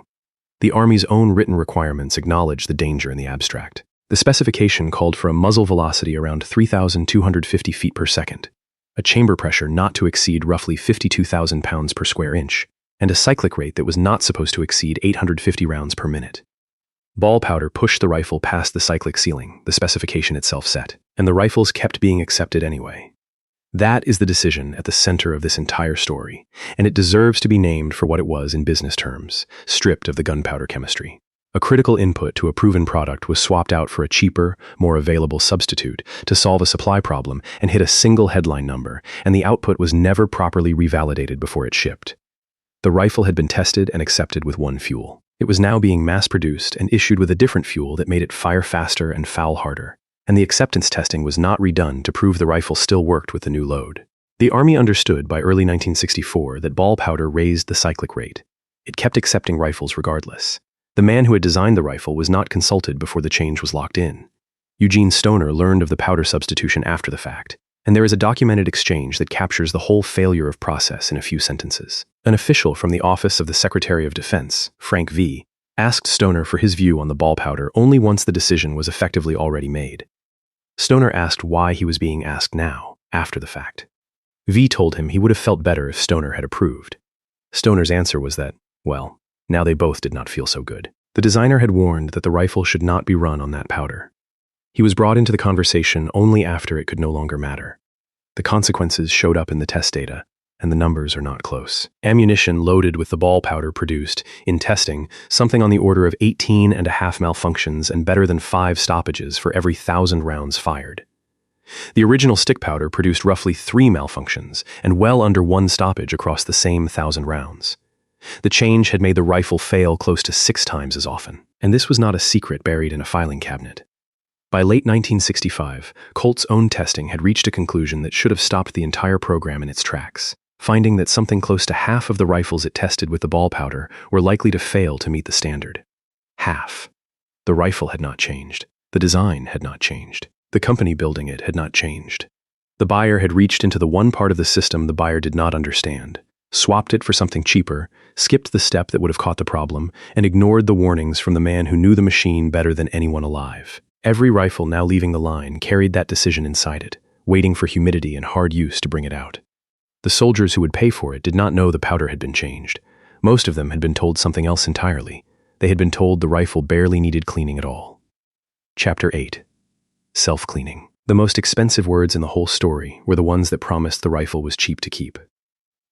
The Army's own written requirements acknowledged the danger in the abstract. The specification called for a muzzle velocity around 3,250 feet per second, a chamber pressure not to exceed roughly 52,000 pounds per square inch, and a cyclic rate that was not supposed to exceed 850 rounds per minute. Ball powder pushed the rifle past the cyclic ceiling, the specification itself set, and the rifles kept being accepted anyway. That is the decision at the center of this entire story, and it deserves to be named for what it was in business terms, stripped of the gunpowder chemistry. A critical input to a proven product was swapped out for a cheaper, more available substitute to solve a supply problem and hit a single headline number, and the output was never properly revalidated before it shipped. The rifle had been tested and accepted with one fuel. It was now being mass-produced and issued with a different fuel that made it fire faster and foul harder, and the acceptance testing was not redone to prove the rifle still worked with the new load. The Army understood by early 1964 that ball powder raised the cyclic rate. It kept accepting rifles regardless. The man who had designed the rifle was not consulted before the change was locked in. Eugene Stoner learned of the powder substitution after the fact, and there is a documented exchange that captures the whole failure of process in a few sentences. An official from the Office of the Secretary of Defense, Frank V., asked Stoner for his view on the ball powder only once the decision was effectively already made. Stoner asked why he was being asked now, after the fact. V told him he would have felt better if Stoner had approved. Stoner's answer was that, well, now they both did not feel so good. The designer had warned that the rifle should not be run on that powder. He was brought into the conversation only after it could no longer matter. The consequences showed up in the test data, and the numbers are not close. Ammunition loaded with the ball powder produced, in testing, something on the order of 18 and a half malfunctions and better than 5 stoppages for every 1,000 rounds fired. The original stick powder produced roughly 3 malfunctions and well under 1 stoppage across the same 1,000 rounds. The change had made the rifle fail close to 6 times as often, and this was not a secret buried in a filing cabinet. By late 1965, Colt's own testing had reached a conclusion that should have stopped the entire program in its tracks, finding that something close to half of the rifles it tested with the ball powder were likely to fail to meet the standard. Half. The rifle had not changed. The design had not changed. The company building it had not changed. The buyer had reached into the one part of the system the buyer did not understand, swapped it for something cheaper, skipped the step that would have caught the problem, and ignored the warnings from the man who knew the machine better than anyone alive. Every rifle now leaving the line carried that decision inside it, waiting for humidity and hard use to bring it out. The soldiers who would pay for it did not know the powder had been changed. Most of them had been told something else entirely. They had been told the rifle barely needed cleaning at all. Chapter 8. Self-cleaning. The most expensive words in the whole story were the ones that promised the rifle was cheap to keep.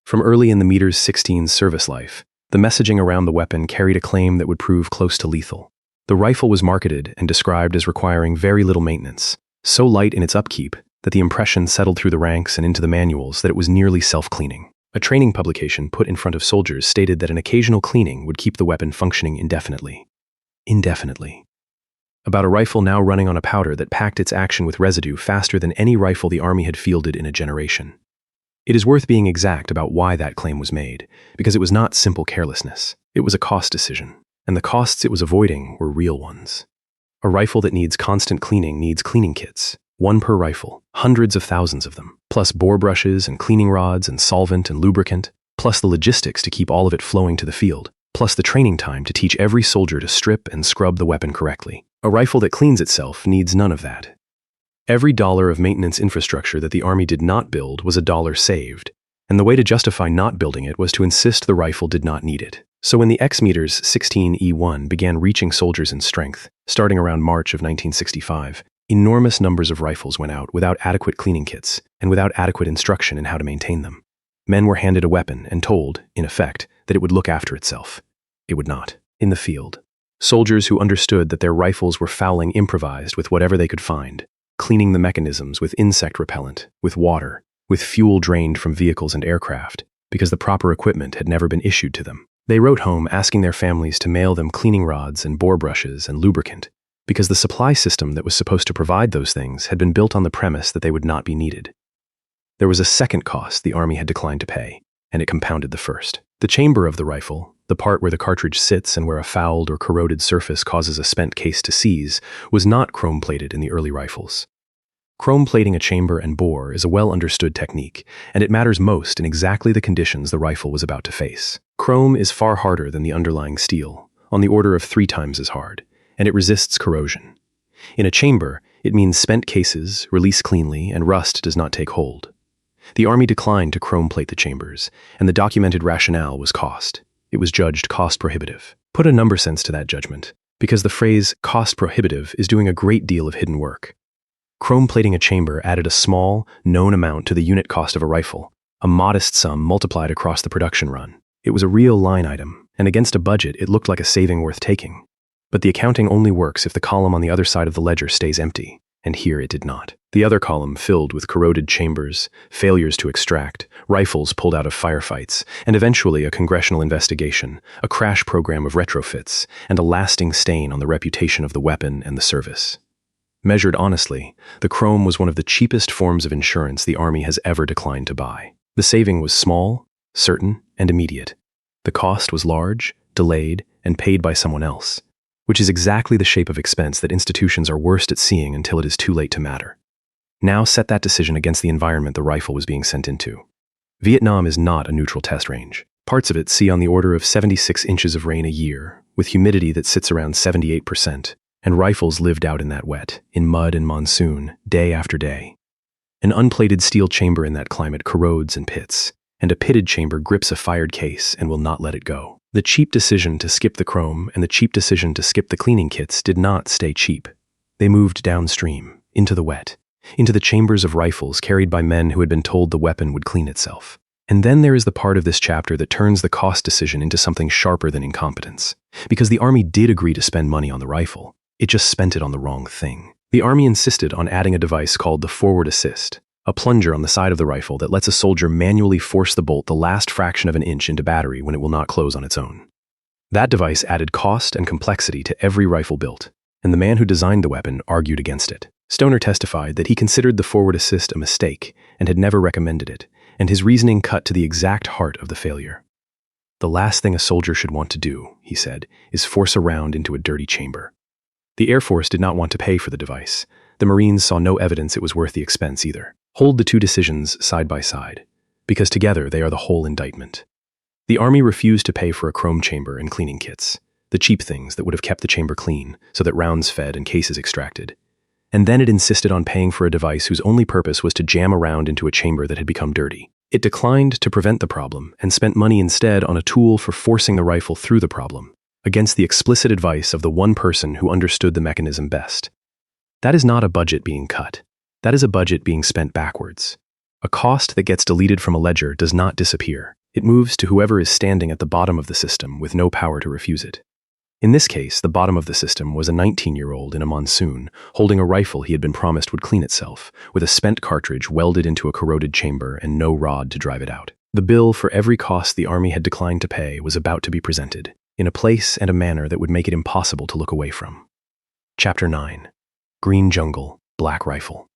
From early in the M16's service life, the messaging around the weapon carried a claim that would prove close to lethal. The rifle was marketed and described as requiring very little maintenance, so light in its upkeep that the impression settled through the ranks and into the manuals that it was nearly self-cleaning. A training publication put in front of soldiers stated that an occasional cleaning would keep the weapon functioning indefinitely. Indefinitely. About a rifle now running on a powder that packed its action with residue faster than any rifle the Army had fielded in a generation. It is worth being exact about why that claim was made, because it was not simple carelessness. It was a cost decision, and the costs it was avoiding were real ones. A rifle that needs constant cleaning needs cleaning kits, one per rifle, hundreds of thousands of them, plus bore brushes and cleaning rods and solvent and lubricant, plus the logistics to keep all of it flowing to the field, plus the training time to teach every soldier to strip and scrub the weapon correctly. A rifle that cleans itself needs none of that. Every dollar of maintenance infrastructure that the Army did not build was a dollar saved, and the way to justify not building it was to insist the rifle did not need it. So when the X-Meters 16E1 began reaching soldiers in strength, starting around March of 1965, enormous numbers of rifles went out without adequate cleaning kits and without adequate instruction in how to maintain them. Men were handed a weapon and told, in effect, that it would look after itself. It would not. In the field, soldiers who understood that their rifles were fouling improvised with whatever they could find, cleaning the mechanisms with insect repellent, with water, with fuel drained from vehicles and aircraft, because the proper equipment had never been issued to them. They wrote home asking their families to mail them cleaning rods and bore brushes and lubricant, because the supply system that was supposed to provide those things had been built on the premise that they would not be needed. There was a second cost the Army had declined to pay, and it compounded the first. The chamber of the rifle, the part where the cartridge sits and where a fouled or corroded surface causes a spent case to seize, was not chrome-plated in the early rifles. Chrome-plating a chamber and bore is a well-understood technique, and it matters most in exactly the conditions the rifle was about to face. Chrome is far harder than the underlying steel, on the order of 3 times as hard, and it resists corrosion. In a chamber, it means spent cases release cleanly and rust does not take hold. The Army declined to chrome-plate the chambers, and the documented rationale was cost. It was judged cost-prohibitive. Put a number sense to that judgment, because the phrase cost-prohibitive is doing a great deal of hidden work. Chrome-plating a chamber added a small, known amount to the unit cost of a rifle, a modest sum multiplied across the production run. It was a real line item, and against a budget it looked like a saving worth taking. But the accounting only works if the column on the other side of the ledger stays empty, and here it did not. The other column filled with corroded chambers, failures to extract, rifles pulled out of firefights, and eventually a congressional investigation, a crash program of retrofits, and a lasting stain on the reputation of the weapon and the service. Measured honestly, the chrome was one of the cheapest forms of insurance the Army has ever declined to buy. The saving was small, certain, and immediate. The cost was large, delayed, and paid by someone else, which is exactly the shape of expense that institutions are worst at seeing until it is too late to matter. Now set that decision against the environment the rifle was being sent into. Vietnam is not a neutral test range. Parts of it see on the order of 76 inches of rain a year, with humidity that sits around 78%, and rifles lived out in that wet, in mud and monsoon, day after day. An unplated steel chamber in that climate corrodes and pits, and a pitted chamber grips a fired case and will not let it go. The cheap decision to skip the chrome and the cheap decision to skip the cleaning kits did not stay cheap. They moved downstream, into the wet, into the chambers of rifles carried by men who had been told the weapon would clean itself. And then there is the part of this chapter that turns the cost decision into something sharper than incompetence. Because the Army did agree to spend money on the rifle, it just spent it on the wrong thing. The Army insisted on adding a device called the forward assist, a plunger on the side of the rifle that lets a soldier manually force the bolt the last fraction of an inch into battery when it will not close on its own. That device added cost and complexity to every rifle built, and the man who designed the weapon argued against it. Stoner testified that he considered the forward assist a mistake and had never recommended it, and his reasoning cut to the exact heart of the failure. The last thing a soldier should want to do, he said, is force a round into a dirty chamber. The Air Force did not want to pay for the device. The Marines saw no evidence it was worth the expense either. Hold the two decisions side by side, because together they are the whole indictment. The Army refused to pay for a chrome chamber and cleaning kits, the cheap things that would have kept the chamber clean so that rounds fed and cases extracted. And then it insisted on paying for a device whose only purpose was to jam a round into a chamber that had become dirty. It declined to prevent the problem and spent money instead on a tool for forcing the rifle through the problem, against the explicit advice of the one person who understood the mechanism best. That is not a budget being cut. That is a budget being spent backwards. A cost that gets deleted from a ledger does not disappear. It moves to whoever is standing at the bottom of the system with no power to refuse it. In this case, the bottom of the system was a 19-year-old in a monsoon, holding a rifle he had been promised would clean itself, with a spent cartridge welded into a corroded chamber and no rod to drive it out. The bill for every cost the Army had declined to pay was about to be presented, in a place and a manner that would make it impossible to look away from. Chapter 9. Green Jungle, Black Rifle.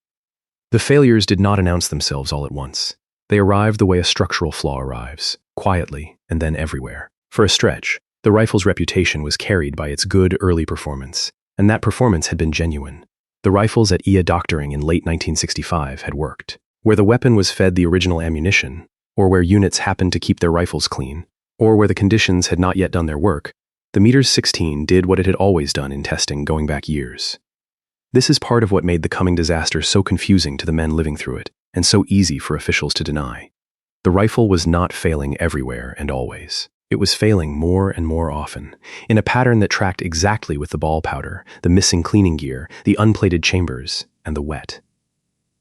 The failures did not announce themselves all at once. They arrived the way a structural flaw arrives, quietly and then everywhere. For a stretch, the rifle's reputation was carried by its good early performance, and that performance had been genuine. The rifles at IA Doctoring in late 1965 had worked. Where the weapon was fed the original ammunition, or where units happened to keep their rifles clean, or where the conditions had not yet done their work, the M16 did what it had always done in testing going back years. This is part of what made the coming disaster so confusing to the men living through it, and so easy for officials to deny. The rifle was not failing everywhere and always. It was failing more and more often, in a pattern that tracked exactly with the ball powder, the missing cleaning gear, the unplated chambers, and the wet.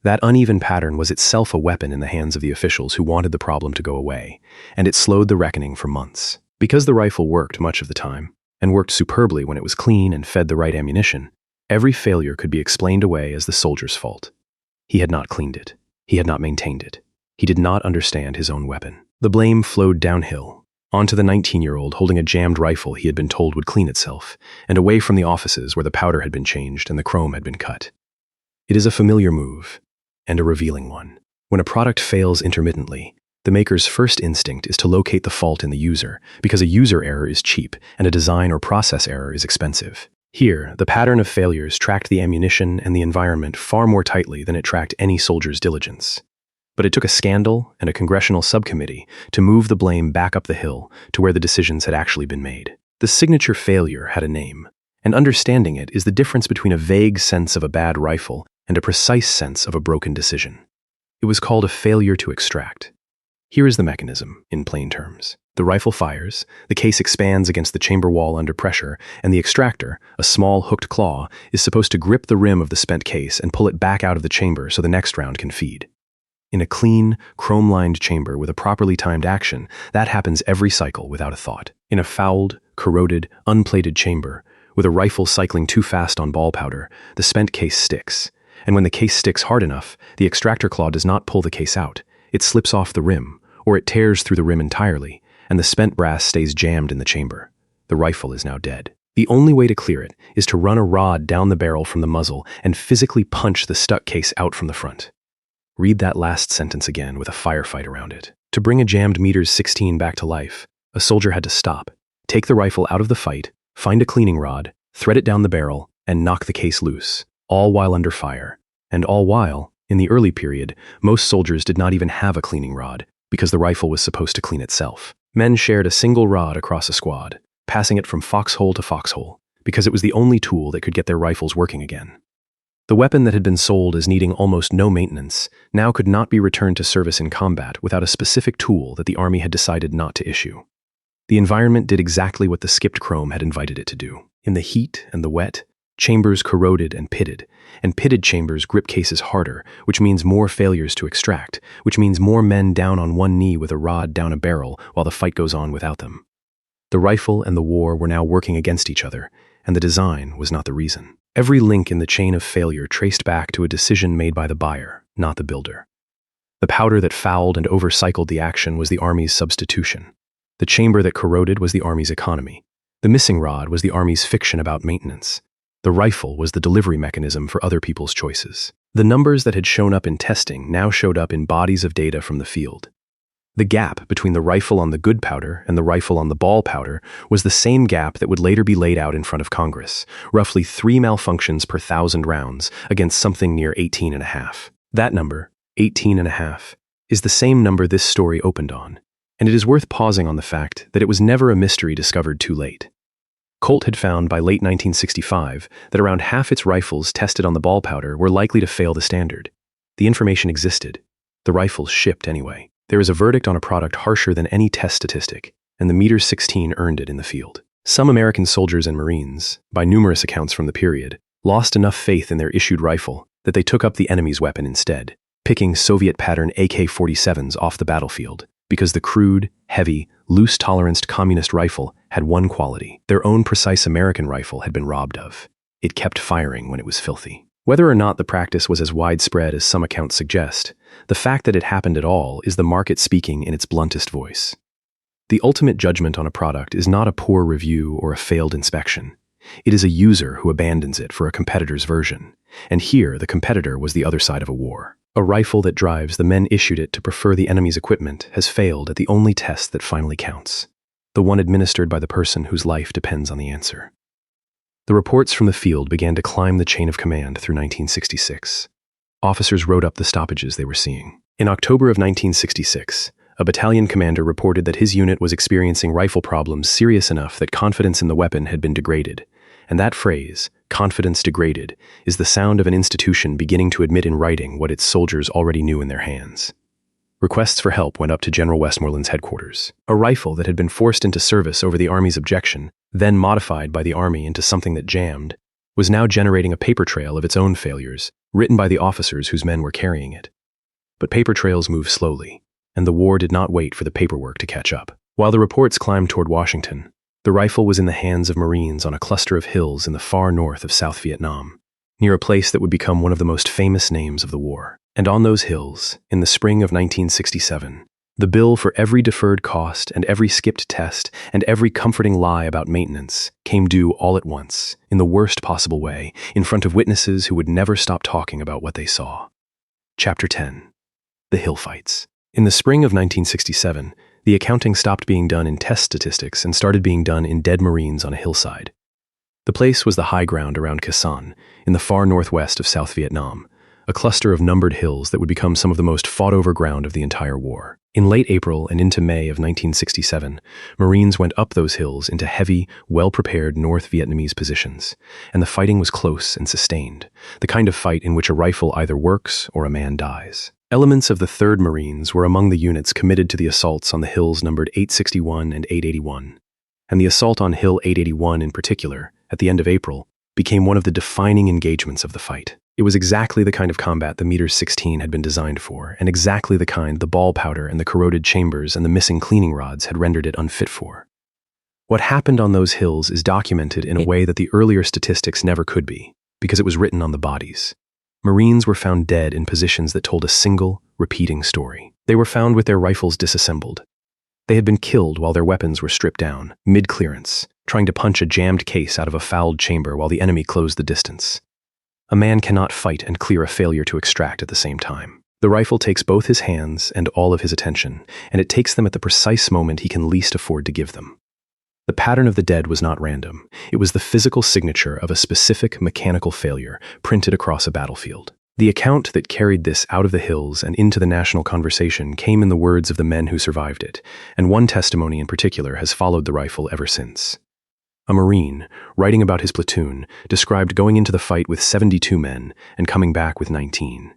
That uneven pattern was itself a weapon in the hands of the officials who wanted the problem to go away, and it slowed the reckoning for months. Because the rifle worked much of the time, and worked superbly when it was clean and fed the right ammunition, every failure could be explained away as the soldier's fault. He had not cleaned it. He had not maintained it. He did not understand his own weapon. The blame flowed downhill, onto the 19-year-old holding a jammed rifle he had been told would clean itself, and away from the offices where the powder had been changed and the chrome had been cut. It is a familiar move, and a revealing one. When a product fails intermittently, the maker's first instinct is to locate the fault in the user, because a user error is cheap and a design or process error is expensive. Here, the pattern of failures tracked the ammunition and the environment far more tightly than it tracked any soldier's diligence. But it took a scandal and a congressional subcommittee to move the blame back up the hill to where the decisions had actually been made. The signature failure had a name, and understanding it is the difference between a vague sense of a bad rifle and a precise sense of a broken decision. It was called a failure to extract. Here is the mechanism, in plain terms. The rifle fires, the case expands against the chamber wall under pressure, and the extractor, a small hooked claw, is supposed to grip the rim of the spent case and pull it back out of the chamber so the next round can feed. In a clean, chrome-lined chamber with a properly timed action, that happens every cycle without a thought. In a fouled, corroded, unplated chamber, with a rifle cycling too fast on ball powder, the spent case sticks. And when the case sticks hard enough, the extractor claw does not pull the case out. It slips off the rim, or it tears through the rim entirely, and the spent brass stays jammed in the chamber. The rifle is now dead. The only way to clear it is to run a rod down the barrel from the muzzle and physically punch the stuck case out from the front. Read that last sentence again with a firefight around it. To bring a jammed M16 back to life, a soldier had to stop, take the rifle out of the fight, find a cleaning rod, thread it down the barrel, and knock the case loose, all while under fire. And all while, in the early period, most soldiers did not even have a cleaning rod, because the rifle was supposed to clean itself. Men shared a single rod across a squad, passing it from foxhole to foxhole, because it was the only tool that could get their rifles working again. The weapon that had been sold as needing almost no maintenance now could not be returned to service in combat without a specific tool that the Army had decided not to issue. The environment did exactly what the skipped chrome had invited it to do. In the heat and the wet, chambers corroded and pitted chambers grip cases harder, which means more failures to extract, which means more men down on one knee with a rod down a barrel while the fight goes on without them. The rifle and the war were now working against each other, and the design was not the reason. Every link in the chain of failure traced back to a decision made by the buyer, not the builder. The powder that fouled and overcycled the action was the Army's substitution. The chamber that corroded was the Army's economy. The missing rod was the Army's fiction about maintenance. The rifle was the delivery mechanism for other people's choices. The numbers that had shown up in testing now showed up in bodies of data from the field. The gap between the rifle on the good powder and the rifle on the ball powder was the same gap that would later be laid out in front of Congress, roughly 3 malfunctions per 1,000 rounds against something near 18.5. That number, 18.5, is the same number this story opened on, and it is worth pausing on the fact that it was never a mystery discovered too late. Colt had found by late 1965 that around half its rifles tested on the ball powder were likely to fail the standard. The information existed. The rifles shipped anyway. There is a verdict on a product harsher than any test statistic, and the M16 earned it in the field. Some American soldiers and Marines, by numerous accounts from the period, lost enough faith in their issued rifle that they took up the enemy's weapon instead, picking Soviet-pattern AK-47s off the battlefield, because the crude, heavy, loose-toleranced communist rifle had one quality. Their own precise American rifle had been robbed of. It kept firing when it was filthy. Whether or not the practice was as widespread as some accounts suggest, the fact that it happened at all is the market speaking in its bluntest voice. The ultimate judgment on a product is not a poor review or a failed inspection. It is a user who abandons it for a competitor's version, and here the competitor was the other side of a war. A rifle that drives the men issued it to prefer the enemy's equipment has failed at the only test that finally counts, the one administered by the person whose life depends on the answer. The reports from the field began to climb the chain of command through 1966. Officers wrote up the stoppages they were seeing. In October of 1966, a battalion commander reported that his unit was experiencing rifle problems serious enough that confidence in the weapon had been degraded. And that phrase, confidence degraded, is the sound of an institution beginning to admit in writing what its soldiers already knew in their hands. Requests for help went up to General Westmoreland's headquarters. A rifle that had been forced into service over the Army's objection, then modified by the Army into something that jammed, was now generating a paper trail of its own failures, written by the officers whose men were carrying it. But paper trails move slowly, and the war did not wait for the paperwork to catch up. While the reports climbed toward Washington, the rifle was in the hands of Marines on a cluster of hills in the far north of South Vietnam, near a place that would become one of the most famous names of the war. And on those hills, in the spring of 1967, the bill for every deferred cost and every skipped test and every comforting lie about maintenance came due all at once, in the worst possible way, in front of witnesses who would never stop talking about what they saw. Chapter 10. The Hill Fights. In the spring of 1967, the accounting stopped being done in test statistics and started being done in dead Marines on a hillside. The place was the high ground around Khe Sanh, in the far northwest of South Vietnam, a cluster of numbered hills that would become some of the most fought-over ground of the entire war. In late April and into May of 1967, Marines went up those hills into heavy, well-prepared North Vietnamese positions, and the fighting was close and sustained, the kind of fight in which a rifle either works or a man dies. Elements of the 3rd Marines were among the units committed to the assaults on the hills numbered 861 and 881, and the assault on Hill 881 in particular, at the end of April, became one of the defining engagements of the fight. It was exactly the kind of combat the M16 had been designed for, and exactly the kind the ball powder and the corroded chambers and the missing cleaning rods had rendered it unfit for. What happened on those hills is documented in a way that the earlier statistics never could be, because it was written on the bodies. Marines were found dead in positions that told a single, repeating story. They were found with their rifles disassembled. They had been killed while their weapons were stripped down, mid-clearance, trying to punch a jammed case out of a fouled chamber while the enemy closed the distance. A man cannot fight and clear a failure to extract at the same time. The rifle takes both his hands and all of his attention, and it takes them at the precise moment he can least afford to give them. The pattern of the dead was not random. It was the physical signature of a specific mechanical failure printed across a battlefield. The account that carried this out of the hills and into the national conversation came in the words of the men who survived it, and one testimony in particular has followed the rifle ever since. A Marine, writing about his platoon, described going into the fight with 72 men and coming back with 19.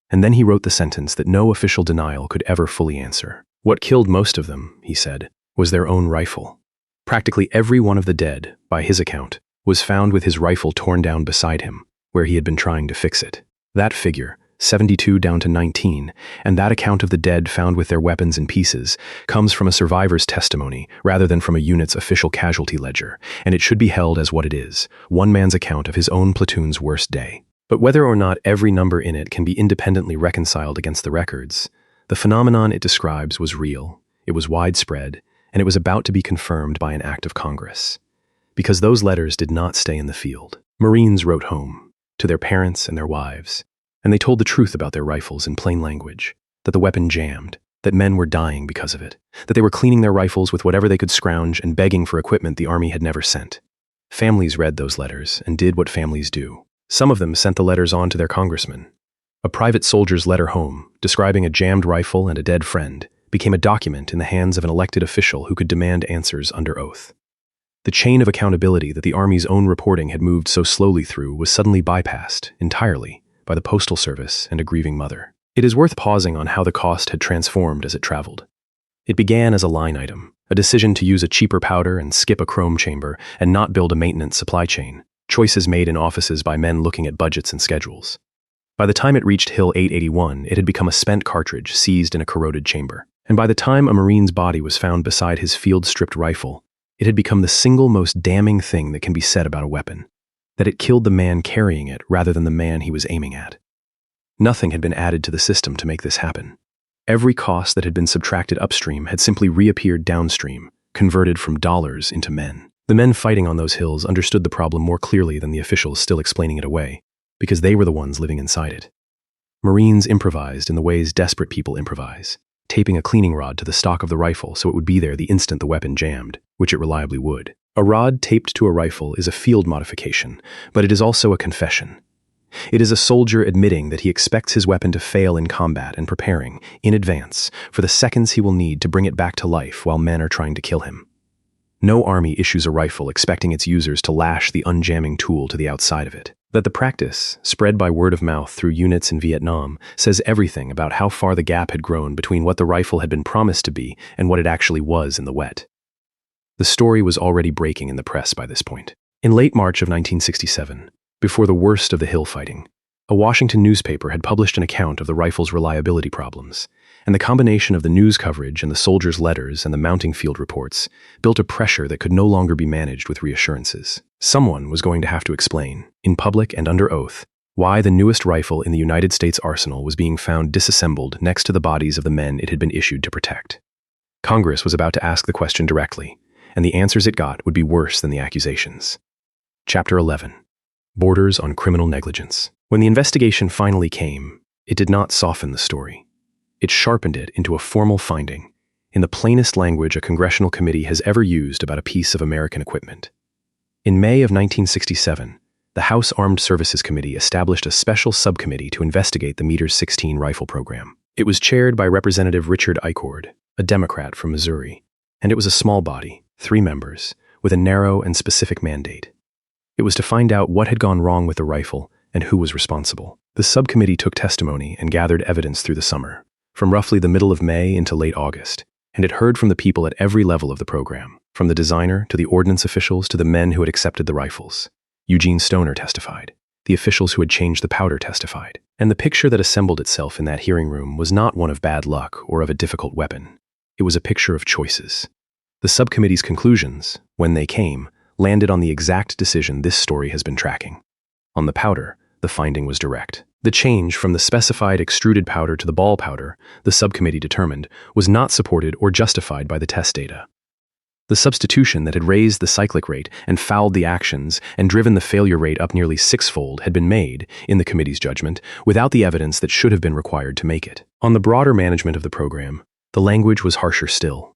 And then he wrote the sentence that no official denial could ever fully answer. What killed most of them, he said, was their own rifle. Practically every one of the dead, by his account, was found with his rifle torn down beside him, where he had been trying to fix it. That figure, 72 down to 19, and that account of the dead found with their weapons in pieces, comes from a survivor's testimony rather than from a unit's official casualty ledger, and it should be held as what it is, one man's account of his own platoon's worst day. But whether or not every number in it can be independently reconciled against the records, the phenomenon it describes was real, it was widespread, and it was about to be confirmed by an act of Congress. Because those letters did not stay in the field. Marines wrote home, to their parents and their wives, and they told the truth about their rifles in plain language, that the weapon jammed, that men were dying because of it, that they were cleaning their rifles with whatever they could scrounge and begging for equipment the Army had never sent. Families read those letters and did what families do. Some of them sent the letters on to their congressmen. A private soldier's letter home, describing a jammed rifle and a dead friend, became a document in the hands of an elected official who could demand answers under oath. The chain of accountability that the Army's own reporting had moved so slowly through was suddenly bypassed, entirely, by the Postal Service and a grieving mother. It is worth pausing on how the cost had transformed as it traveled. It began as a line item, a decision to use a cheaper powder and skip a chrome chamber and not build a maintenance supply chain, choices made in offices by men looking at budgets and schedules. By the time it reached Hill 881, it had become a spent cartridge seized in a corroded chamber. And by the time a Marine's body was found beside his field-stripped rifle, it had become the single most damning thing that can be said about a weapon, that it killed the man carrying it rather than the man he was aiming at. Nothing had been added to the system to make this happen. Every cost that had been subtracted upstream had simply reappeared downstream, converted from dollars into men. The men fighting on those hills understood the problem more clearly than the officials still explaining it away, because they were the ones living inside it. Marines improvised in the ways desperate people improvise, taping a cleaning rod to the stock of the rifle so it would be there the instant the weapon jammed, which it reliably would. A rod taped to a rifle is a field modification, but it is also a confession. It is a soldier admitting that he expects his weapon to fail in combat and preparing, in advance, for the seconds he will need to bring it back to life while men are trying to kill him. No army issues a rifle expecting its users to lash the unjamming tool to the outside of it. That the practice, spread by word of mouth through units in Vietnam, says everything about how far the gap had grown between what the rifle had been promised to be and what it actually was in the wet. The story was already breaking in the press by this point. In late March of 1967, before the worst of the hill fighting. A Washington newspaper had published an account of the rifle's reliability problems, and the combination of the news coverage and the soldiers' letters and the mounting field reports built a pressure that could no longer be managed with reassurances. Someone was going to have to explain, in public and under oath, why the newest rifle in the United States arsenal was being found disassembled next to the bodies of the men it had been issued to protect. Congress was about to ask the question directly, and the answers it got would be worse than the accusations. Chapter 11. Borders on Criminal Negligence. When the investigation finally came, it did not soften the story. It sharpened it into a formal finding, in the plainest language a congressional committee has ever used about a piece of American equipment. In May of 1967, the House Armed Services Committee established a special subcommittee to investigate the M16 rifle program. It was chaired by Representative Richard Eichord, a Democrat from Missouri, and it was a small body, 3 members, with a narrow and specific mandate. It was to find out what had gone wrong with the rifle and who was responsible. The subcommittee took testimony and gathered evidence through the summer, from roughly the middle of May into late August, and it heard from the people at every level of the program, from the designer to the ordnance officials to the men who had accepted the rifles. Eugene Stoner testified. The officials who had changed the powder testified. And the picture that assembled itself in that hearing room was not one of bad luck or of a difficult weapon. It was a picture of choices. The subcommittee's conclusions, when they came, landed on the exact decision this story has been tracking. On the powder, the finding was direct. The change from the specified extruded powder to the ball powder, the subcommittee determined, was not supported or justified by the test data. The substitution that had raised the cyclic rate and fouled the actions and driven the failure rate up nearly 6-fold had been made, in the committee's judgment, without the evidence that should have been required to make it. On the broader management of the program, the language was harsher still.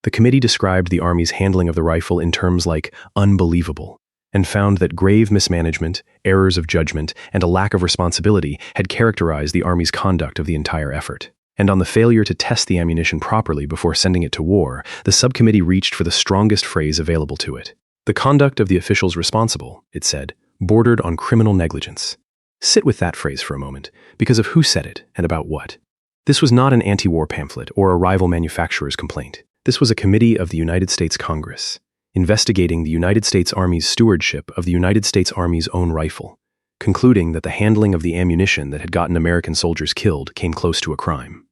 The committee described the Army's handling of the rifle in terms like unbelievable, and found that grave mismanagement, errors of judgment, and a lack of responsibility had characterized the Army's conduct of the entire effort. And on the failure to test the ammunition properly before sending it to war, the subcommittee reached for the strongest phrase available to it. The conduct of the officials responsible, it said, bordered on criminal negligence. Sit with that phrase for a moment, because of who said it and about what. This was not an anti-war pamphlet or a rival manufacturer's complaint. This was a committee of the United States Congress, investigating the United States Army's stewardship of the United States Army's own rifle, concluding that the handling of the ammunition that had gotten American soldiers killed came close to a crime.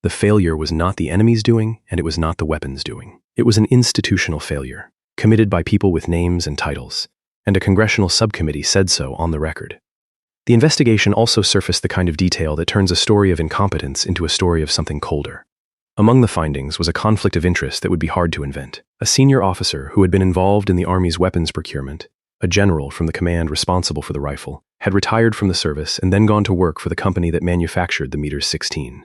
The failure was not the enemy's doing, and it was not the weapon's doing. It was an institutional failure, committed by people with names and titles, and a congressional subcommittee said so on the record. The investigation also surfaced the kind of detail that turns a story of incompetence into a story of something colder. Among the findings was a conflict of interest that would be hard to invent. A senior officer who had been involved in the Army's weapons procurement, a general from the command responsible for the rifle, had retired from the service and then gone to work for the company that manufactured the M16.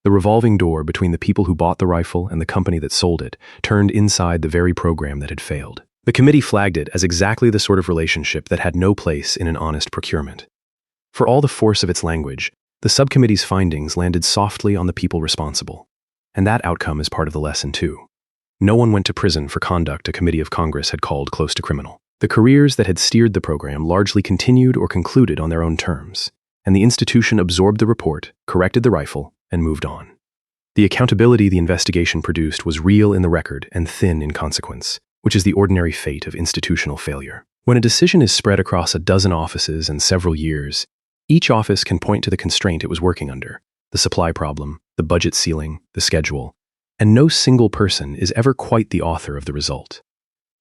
The revolving door between the people who bought the rifle and the company that sold it turned inside the very program that had failed. The committee flagged it as exactly the sort of relationship that had no place in an honest procurement. For all the force of its language, the subcommittee's findings landed softly on the people responsible. And that outcome is part of the lesson, too. No one went to prison for conduct a committee of Congress had called close to criminal. The careers that had steered the program largely continued or concluded on their own terms, and the institution absorbed the report, corrected the rifle, and moved on. The accountability the investigation produced was real in the record and thin in consequence, which is the ordinary fate of institutional failure. When a decision is spread across a dozen offices and several years, each office can point to the constraint it was working under, the supply problem, the budget ceiling, the schedule, and no single person is ever quite the author of the result.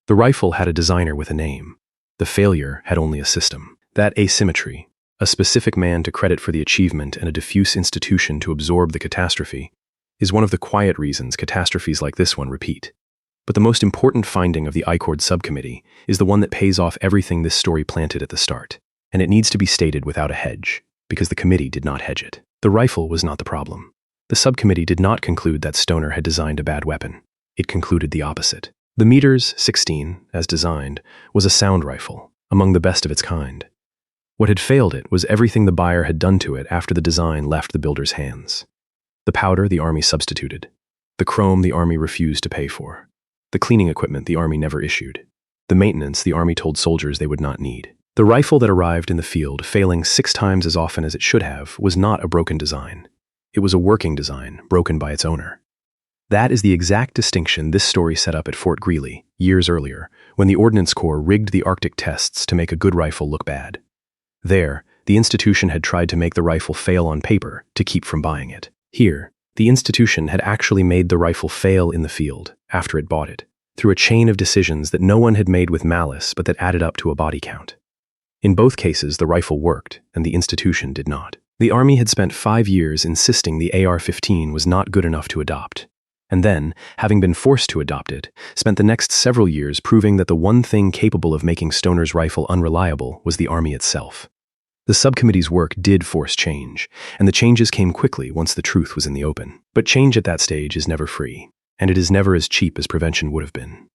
The rifle had a designer with a name. The failure had only a system. That asymmetry, a specific man to credit for the achievement and a diffuse institution to absorb the catastrophe, is one of the quiet reasons catastrophes like this one repeat. But the most important finding of the Eichord subcommittee is the one that pays off everything this story planted at the start, and it needs to be stated without a hedge, because the committee did not hedge it. The rifle was not the problem. The subcommittee did not conclude that Stoner had designed a bad weapon. It concluded the opposite. The M16, as designed, was a sound rifle, among the best of its kind. What had failed it was everything the buyer had done to it after the design left the builder's hands. The powder the Army substituted. The chrome the Army refused to pay for. The cleaning equipment the Army never issued. The maintenance the Army told soldiers they would not need. The rifle that arrived in the field, failing 6 times as often as it should have, was not a broken design. It was a working design, broken by its owner. That is the exact distinction this story set up at Fort Greely, years earlier, when the Ordnance Corps rigged the Arctic tests to make a good rifle look bad. There, the institution had tried to make the rifle fail on paper to keep from buying it. Here, the institution had actually made the rifle fail in the field after it bought it, through a chain of decisions that no one had made with malice but that added up to a body count. In both cases, the rifle worked, and the institution did not. The Army had spent 5 years insisting the AR-15 was not good enough to adopt, and then, having been forced to adopt it, spent the next several years proving that the one thing capable of making Stoner's rifle unreliable was the Army itself. The subcommittee's work did force change, and the changes came quickly once the truth was in the open. But change at that stage is never free, and it is never as cheap as prevention would have been.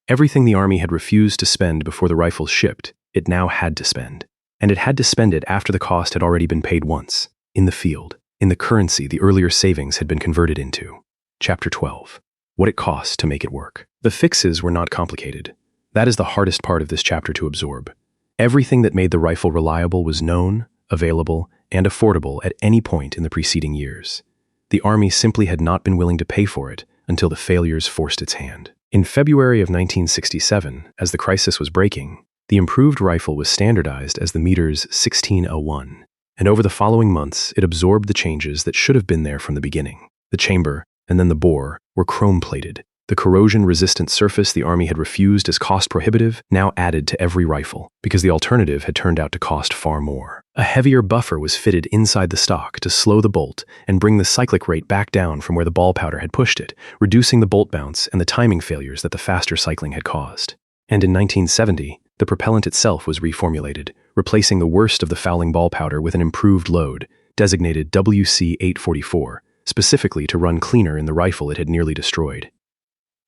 Everything the Army had refused to spend before the rifles shipped, it now had to spend. And it had to spend it after the cost had already been paid once, in the field, in the currency the earlier savings had been converted into. Chapter 12. What it costs to make it work. The fixes were not complicated. That is the hardest part of this chapter to absorb. Everything that made the rifle reliable was known, available, and affordable at any point in the preceding years. The Army simply had not been willing to pay for it until the failures forced its hand. In February of 1967, as the crisis was breaking, the improved rifle was standardized as the Meters 1601, and over the following months it absorbed the changes that should have been there from the beginning. The chamber, and then the bore, were chrome-plated. The corrosion-resistant surface the Army had refused as cost-prohibitive now added to every rifle, because the alternative had turned out to cost far more. A heavier buffer was fitted inside the stock to slow the bolt and bring the cyclic rate back down from where the ball powder had pushed it, reducing the bolt bounce and the timing failures that the faster cycling had caused. And in 1970, the propellant itself was reformulated, replacing the worst of the fouling ball powder with an improved load, designated WC-844, specifically to run cleaner in the rifle it had nearly destroyed.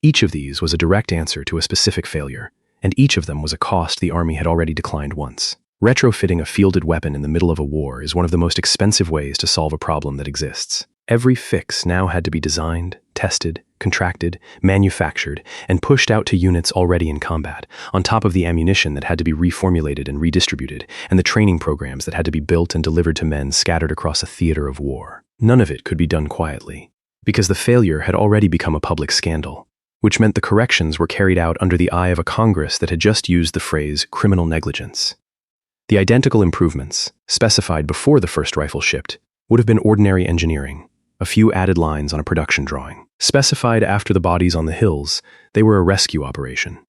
Each of these was a direct answer to a specific failure, and each of them was a cost the Army had already declined once. Retrofitting a fielded weapon in the middle of a war is one of the most expensive ways to solve a problem that exists. Every fix now had to be designed, tested, contracted, manufactured, and pushed out to units already in combat, on top of the ammunition that had to be reformulated and redistributed, and the training programs that had to be built and delivered to men scattered across a theater of war. None of it could be done quietly, because the failure had already become a public scandal, which meant the corrections were carried out under the eye of a Congress that had just used the phrase criminal negligence. The identical improvements, specified before the first rifle shipped, would have been ordinary engineering, a few added lines on a production drawing. Specified after the bodies on the hills, they were a rescue operation.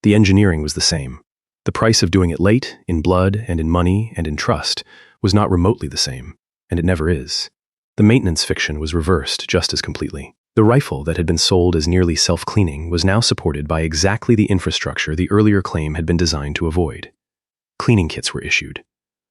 The engineering was the same. The price of doing it late, in blood and in money and in trust, was not remotely the same, and it never is. The maintenance fiction was reversed just as completely. The rifle that had been sold as nearly self-cleaning was now supported by exactly the infrastructure the earlier claim had been designed to avoid. Cleaning kits were issued.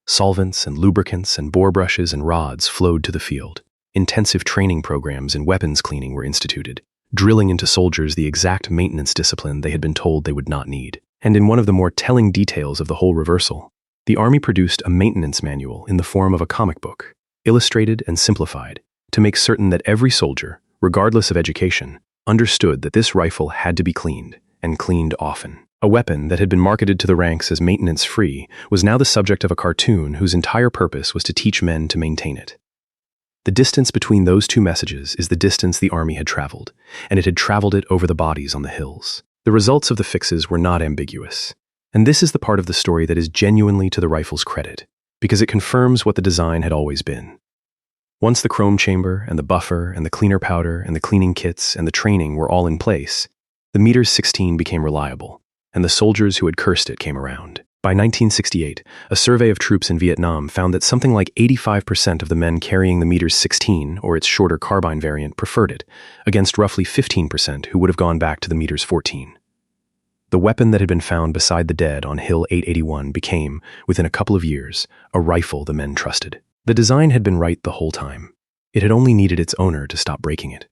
Solvents and lubricants and bore brushes and rods flowed to the field. Intensive training programs in weapons cleaning were instituted, drilling into soldiers the exact maintenance discipline they had been told they would not need. And in one of the more telling details of the whole reversal, the Army produced a maintenance manual in the form of a comic book, illustrated and simplified, to make certain that every soldier, regardless of education, understood that this rifle had to be cleaned, and cleaned often. A weapon that had been marketed to the ranks as maintenance-free was now the subject of a cartoon whose entire purpose was to teach men to maintain it. The distance between those two messages is the distance the Army had traveled, and it had traveled it over the bodies on the hills. The results of the fixes were not ambiguous, and this is the part of the story that is genuinely to the rifle's credit, because it confirms what the design had always been. Once the chrome chamber and the buffer and the cleaner powder and the cleaning kits and the training were all in place, the Meters 16 became reliable, and the soldiers who had cursed it came around. By 1968, a survey of troops in Vietnam found that something like 85% of the men carrying the Meters 16, or its shorter carbine variant, preferred it, against roughly 15% who would have gone back to the Meters 14. The weapon that had been found beside the dead on Hill 881 became, within a couple of years, a rifle the men trusted. The design had been right the whole time. It had only needed its owner to stop breaking it.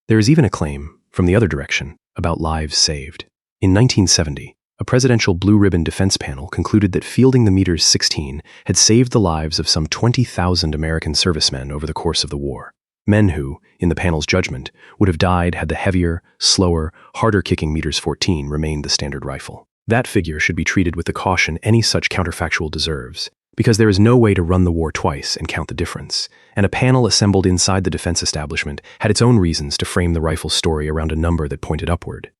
There is even a claim, from the other direction, about lives saved. In 1970, a presidential Blue Ribbon defense panel concluded that fielding the Meters 16 had saved the lives of some 20,000 American servicemen over the course of the war. Men who, in the panel's judgment, would have died had the heavier, slower, harder-kicking Meters 14 remained the standard rifle. That figure should be treated with the caution any such counterfactual deserves, because there is no way to run the war twice and count the difference, and a panel assembled inside the defense establishment had its own reasons to frame the rifle's story around a number that pointed upward.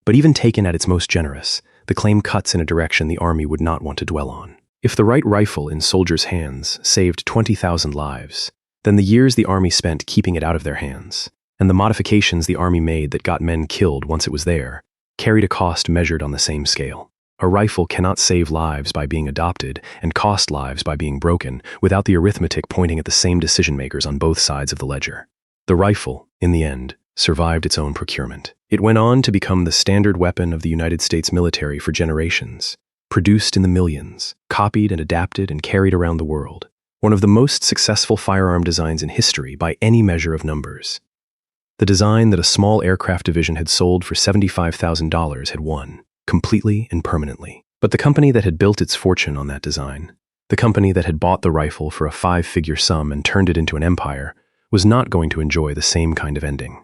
But even taken at its most generous, the claim cuts in a direction the Army would not want to dwell on. If the right rifle in soldiers' hands saved 20,000 lives, then the years the Army spent keeping it out of their hands, and the modifications the Army made that got men killed once it was there, carried a cost measured on the same scale. A rifle cannot save lives by being adopted and cost lives by being broken without the arithmetic pointing at the same decision-makers on both sides of the ledger. The rifle, in the end, survived its own procurement. It went on to become the standard weapon of the United States military for generations, produced in the millions, copied and adapted and carried around the world. One of the most successful firearm designs in history by any measure of numbers. The design that a small aircraft division had sold for $75,000 had won, completely and permanently. But the company that had built its fortune on that design, the company that had bought the rifle for a 5-figure sum and turned it into an empire, was not going to enjoy the same kind of ending.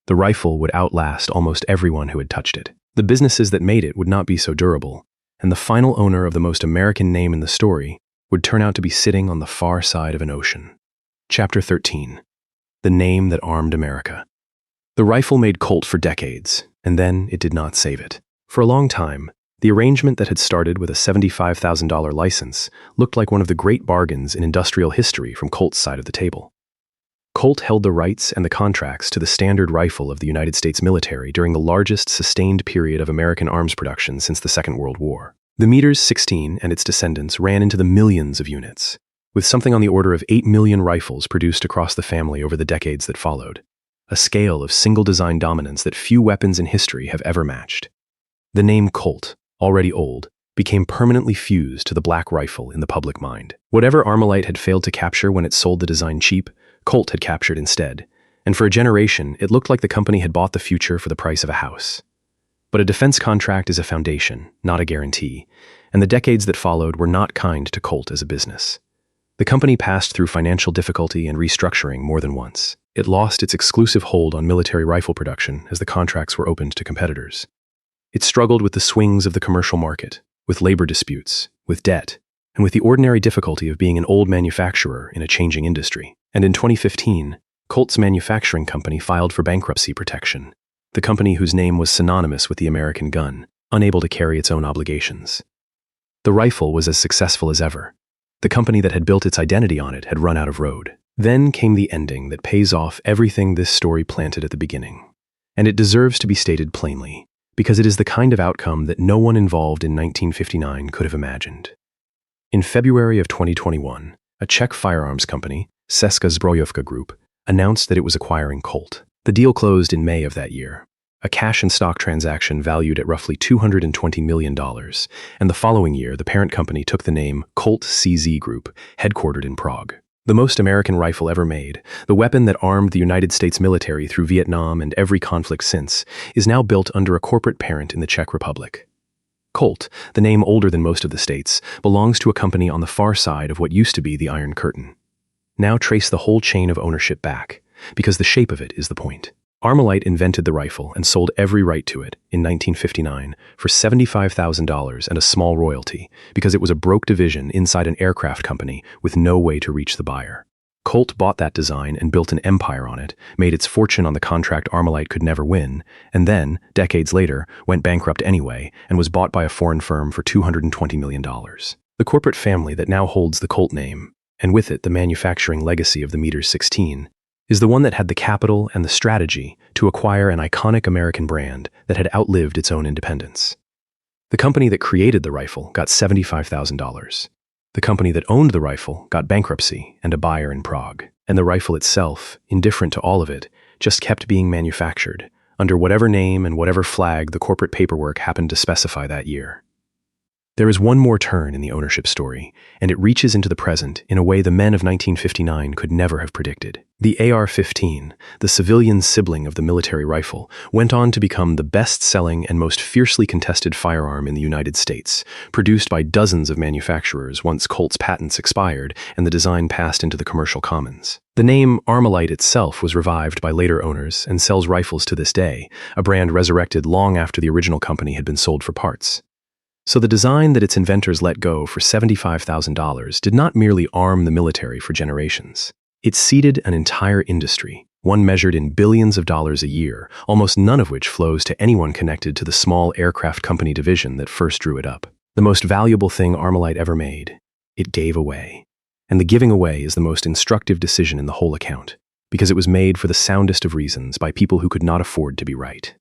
The rifle would outlast almost everyone who had touched it. The businesses that made it would not be so durable, and the final owner of the most American name in the story would turn out to be sitting on the far side of an ocean. Chapter 13. The name that armed America. The rifle made Colt for decades, and then it did not save it. For a long time, the arrangement that had started with a $75,000 license looked like one of the great bargains in industrial history from Colt's side of the table. Colt held the rights and the contracts to the standard rifle of the United States military during the largest sustained period of American arms production since the Second World War. The M16 and its descendants ran into the millions of units, with something on the order of 8 million rifles produced across the family over the decades that followed, a scale of single-design dominance that few weapons in history have ever matched. The name Colt, already old, became permanently fused to the black rifle in the public mind. Whatever Armalite had failed to capture when it sold the design cheap, Colt had captured instead, and for a generation it looked like the company had bought the future for the price of a house. But a defense contract is a foundation, not a guarantee, and the decades that followed were not kind to Colt as a business. The company passed through financial difficulty and restructuring more than once. It lost its exclusive hold on military rifle production as the contracts were opened to competitors. It struggled with the swings of the commercial market, with labor disputes, with debt, and with the ordinary difficulty of being an old manufacturer in a changing industry. And in 2015, Colt's manufacturing company filed for bankruptcy protection, the company whose name was synonymous with the American gun, unable to carry its own obligations. The rifle was as successful as ever. The company that had built its identity on it had run out of road. Then came the ending that pays off everything this story planted at the beginning. And it deserves to be stated plainly, because it is the kind of outcome that no one involved in 1959 could have imagined. In February of 2021, a Czech firearms company, Česká zbrojovka Group, announced that it was acquiring Colt. The deal closed in May of that year, a cash and stock transaction valued at roughly $220 million, and the following year the parent company took the name Colt CZ Group, headquartered in Prague. The most American rifle ever made, the weapon that armed the United States military through Vietnam and every conflict since, is now built under a corporate parent in the Czech Republic. Colt, the name older than most of the states, belongs to a company on the far side of what used to be the Iron Curtain. Now trace the whole chain of ownership back, because the shape of it is the point. Armalite invented the rifle and sold every right to it in 1959 for $75,000 and a small royalty because it was a broke division inside an aircraft company with no way to reach the buyer. Colt bought that design and built an empire on it, made its fortune on the contract Armalite could never win, and then, decades later, went bankrupt anyway and was bought by a foreign firm for $220 million. The corporate family that now holds the Colt name, and with it the manufacturing legacy of the M16, is the one that had the capital and the strategy to acquire an iconic American brand that had outlived its own independence. The company that created the rifle got $75,000. The company that owned the rifle got bankruptcy and a buyer in Prague. And the rifle itself, indifferent to all of it, just kept being manufactured, under whatever name and whatever flag the corporate paperwork happened to specify that year. There is one more turn in the ownership story, and it reaches into the present in a way the men of 1959 could never have predicted. The AR-15, the civilian sibling of the military rifle, went on to become the best-selling and most fiercely contested firearm in the United States, produced by dozens of manufacturers once Colt's patents expired and the design passed into the commercial commons. The name Armalite itself was revived by later owners and sells rifles to this day, a brand resurrected long after the original company had been sold for parts. So the design that its inventors let go for $75,000 did not merely arm the military for generations. It seeded an entire industry, one measured in billions of dollars a year, almost none of which flows to anyone connected to the small aircraft company division that first drew it up. The most valuable thing Armalite ever made, it gave away. And the giving away is the most instructive decision in the whole account, because it was made for the soundest of reasons by people who could not afford to be right.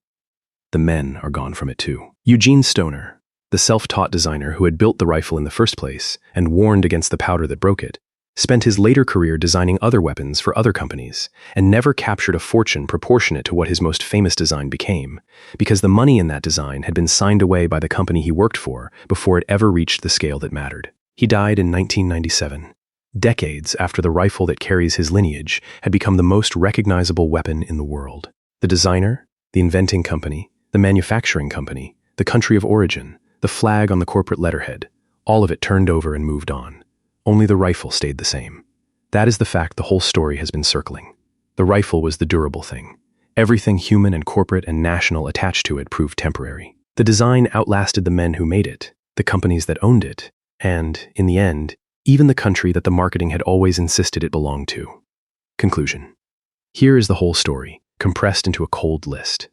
The men are gone from it too. Eugene Stoner, the self-taught designer who had built the rifle in the first place and warned against the powder that broke it, spent his later career designing other weapons for other companies and never captured a fortune proportionate to what his most famous design became, because the money in that design had been signed away by the company he worked for before it ever reached the scale that mattered. He died in 1997, decades after the rifle that carries his lineage had become the most recognizable weapon in the world. The designer, the inventing company, the manufacturing company, the country of origin, the flag on the corporate letterhead, all of it turned over and moved on. Only the rifle stayed the same. That is the fact the whole story has been circling. The rifle was the durable thing. Everything human and corporate and national attached to it proved temporary. The design outlasted the men who made it, the companies that owned it, and, in the end, even the country that the marketing had always insisted it belonged to. Conclusion. Here is the whole story, compressed into a cold list.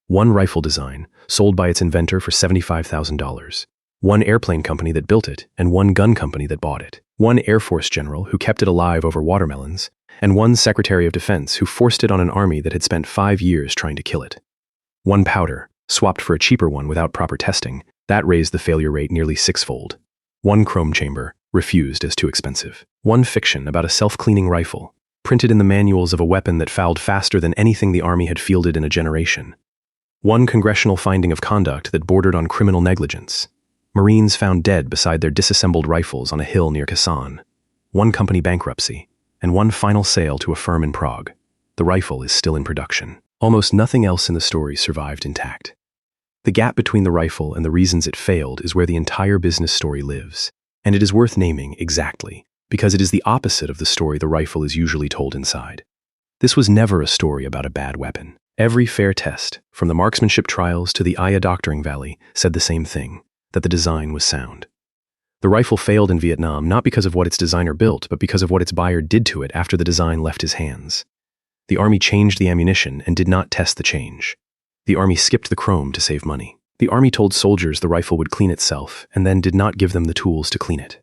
One rifle design, sold by its inventor for $75,000. One airplane company that built it, and one gun company that bought it. One Air Force general who kept it alive over watermelons, and one Secretary of Defense who forced it on an army that had spent 5 years trying to kill it. One powder, swapped for a cheaper one without proper testing, that raised the failure rate nearly 6-fold. One chrome chamber, refused as too expensive. One fiction about a self-cleaning rifle, printed in the manuals of a weapon that fouled faster than anything the Army had fielded in a generation. One congressional finding of conduct that bordered on criminal negligence. Marines found dead beside their disassembled rifles on a hill near Kasan. One company bankruptcy, and one final sale to a firm in Prague. The rifle is still in production. Almost nothing else in the story survived intact. The gap between the rifle and the reasons it failed is where the entire business story lives, and it is worth naming exactly, because it is the opposite of the story the rifle is usually told inside. This was never a story about a bad weapon. Every fair test, from the marksmanship trials to the Aya doctoring valley, said the same thing, that the design was sound. The rifle failed in Vietnam not because of what its designer built, but because of what its buyer did to it after the design left his hands. The Army changed the ammunition and did not test the change. The Army skipped the chrome to save money. The Army told soldiers the rifle would clean itself and then did not give them the tools to clean it.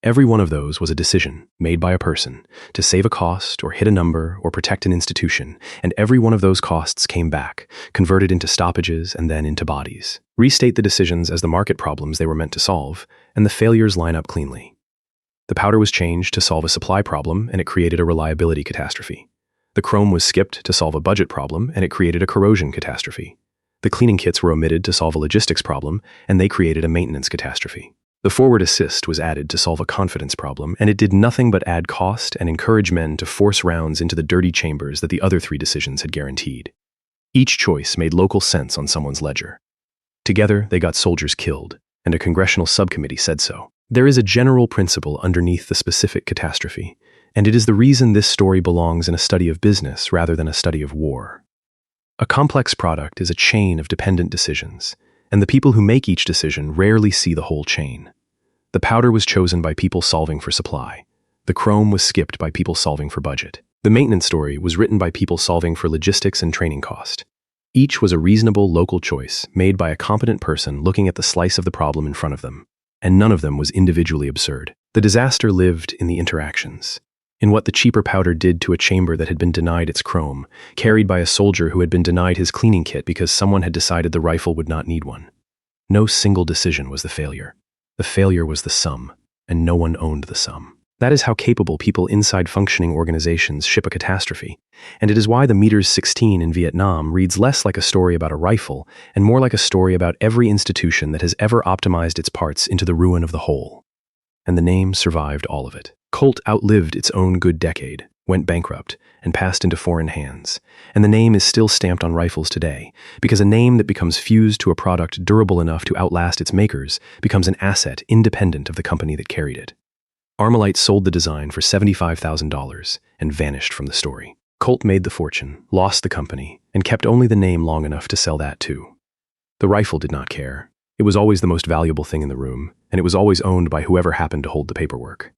Every one of those was a decision, made by a person, to save a cost or hit a number or protect an institution, and every one of those costs came back, converted into stoppages and then into bodies. Restate the decisions as the market problems they were meant to solve, and the failures line up cleanly. The powder was changed to solve a supply problem, and it created a reliability catastrophe. The chrome was skipped to solve a budget problem, and it created a corrosion catastrophe. The cleaning kits were omitted to solve a logistics problem, and they created a maintenance catastrophe. The forward assist was added to solve a confidence problem, and it did nothing but add cost and encourage men to force rounds into the dirty chambers that the other 3 decisions had guaranteed. Each choice made local sense on someone's ledger. Together, they got soldiers killed, and a congressional subcommittee said so. There is a general principle underneath the specific catastrophe, and it is the reason this story belongs in a study of business rather than a study of war. A complex product is a chain of dependent decisions, and the people who make each decision rarely see the whole chain. The powder was chosen by people solving for supply. The chrome was skipped by people solving for budget. The maintenance story was written by people solving for logistics and training cost. Each was a reasonable local choice made by a competent person looking at the slice of the problem in front of them, and none of them was individually absurd. The disaster lived in the interactions, in what the cheaper powder did to a chamber that had been denied its chrome, carried by a soldier who had been denied his cleaning kit because someone had decided the rifle would not need one. No single decision was the failure. The failure was the sum, and no one owned the sum. That is how capable people inside functioning organizations ship a catastrophe, and it is why the M16 in Vietnam reads less like a story about a rifle and more like a story about every institution that has ever optimized its parts into the ruin of the whole. And the name survived all of it. Colt outlived its own good decade, went bankrupt, and passed into foreign hands, and the name is still stamped on rifles today, because a name that becomes fused to a product durable enough to outlast its makers becomes an asset independent of the company that carried it. Armalite sold the design for $75,000 and vanished from the story. Colt made the fortune, lost the company, and kept only the name long enough to sell that too. The rifle did not care. It It was always the most valuable thing in the room, and it was always owned by whoever happened to hold the paperwork.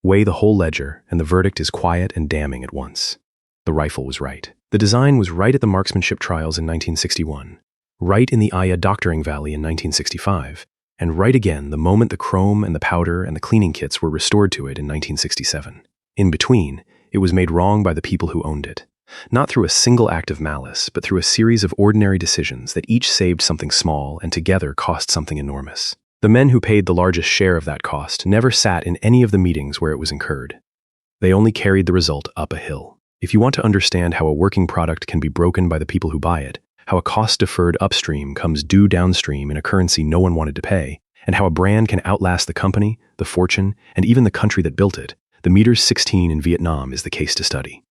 Weigh the whole ledger, and the verdict is quiet and damning at once. The rifle was right. The design was right at the marksmanship trials in 1961, right in the Aya doctoring valley in 1965, and right again the moment the chrome and the powder and the cleaning kits were restored to it in 1967. In between, it was made wrong by the people who owned it, not through a single act of malice, but through a series of ordinary decisions that each saved something small and together cost something enormous. The men who paid the largest share of that cost never sat in any of the meetings where it was incurred. They only carried the result up a hill. If you want to understand how a working product can be broken by the people who buy it, how a cost deferred upstream comes due downstream in a currency no one wanted to pay, and how a brand can outlast the company, the fortune, and even the country that built it, the M16 in Vietnam is the case to study.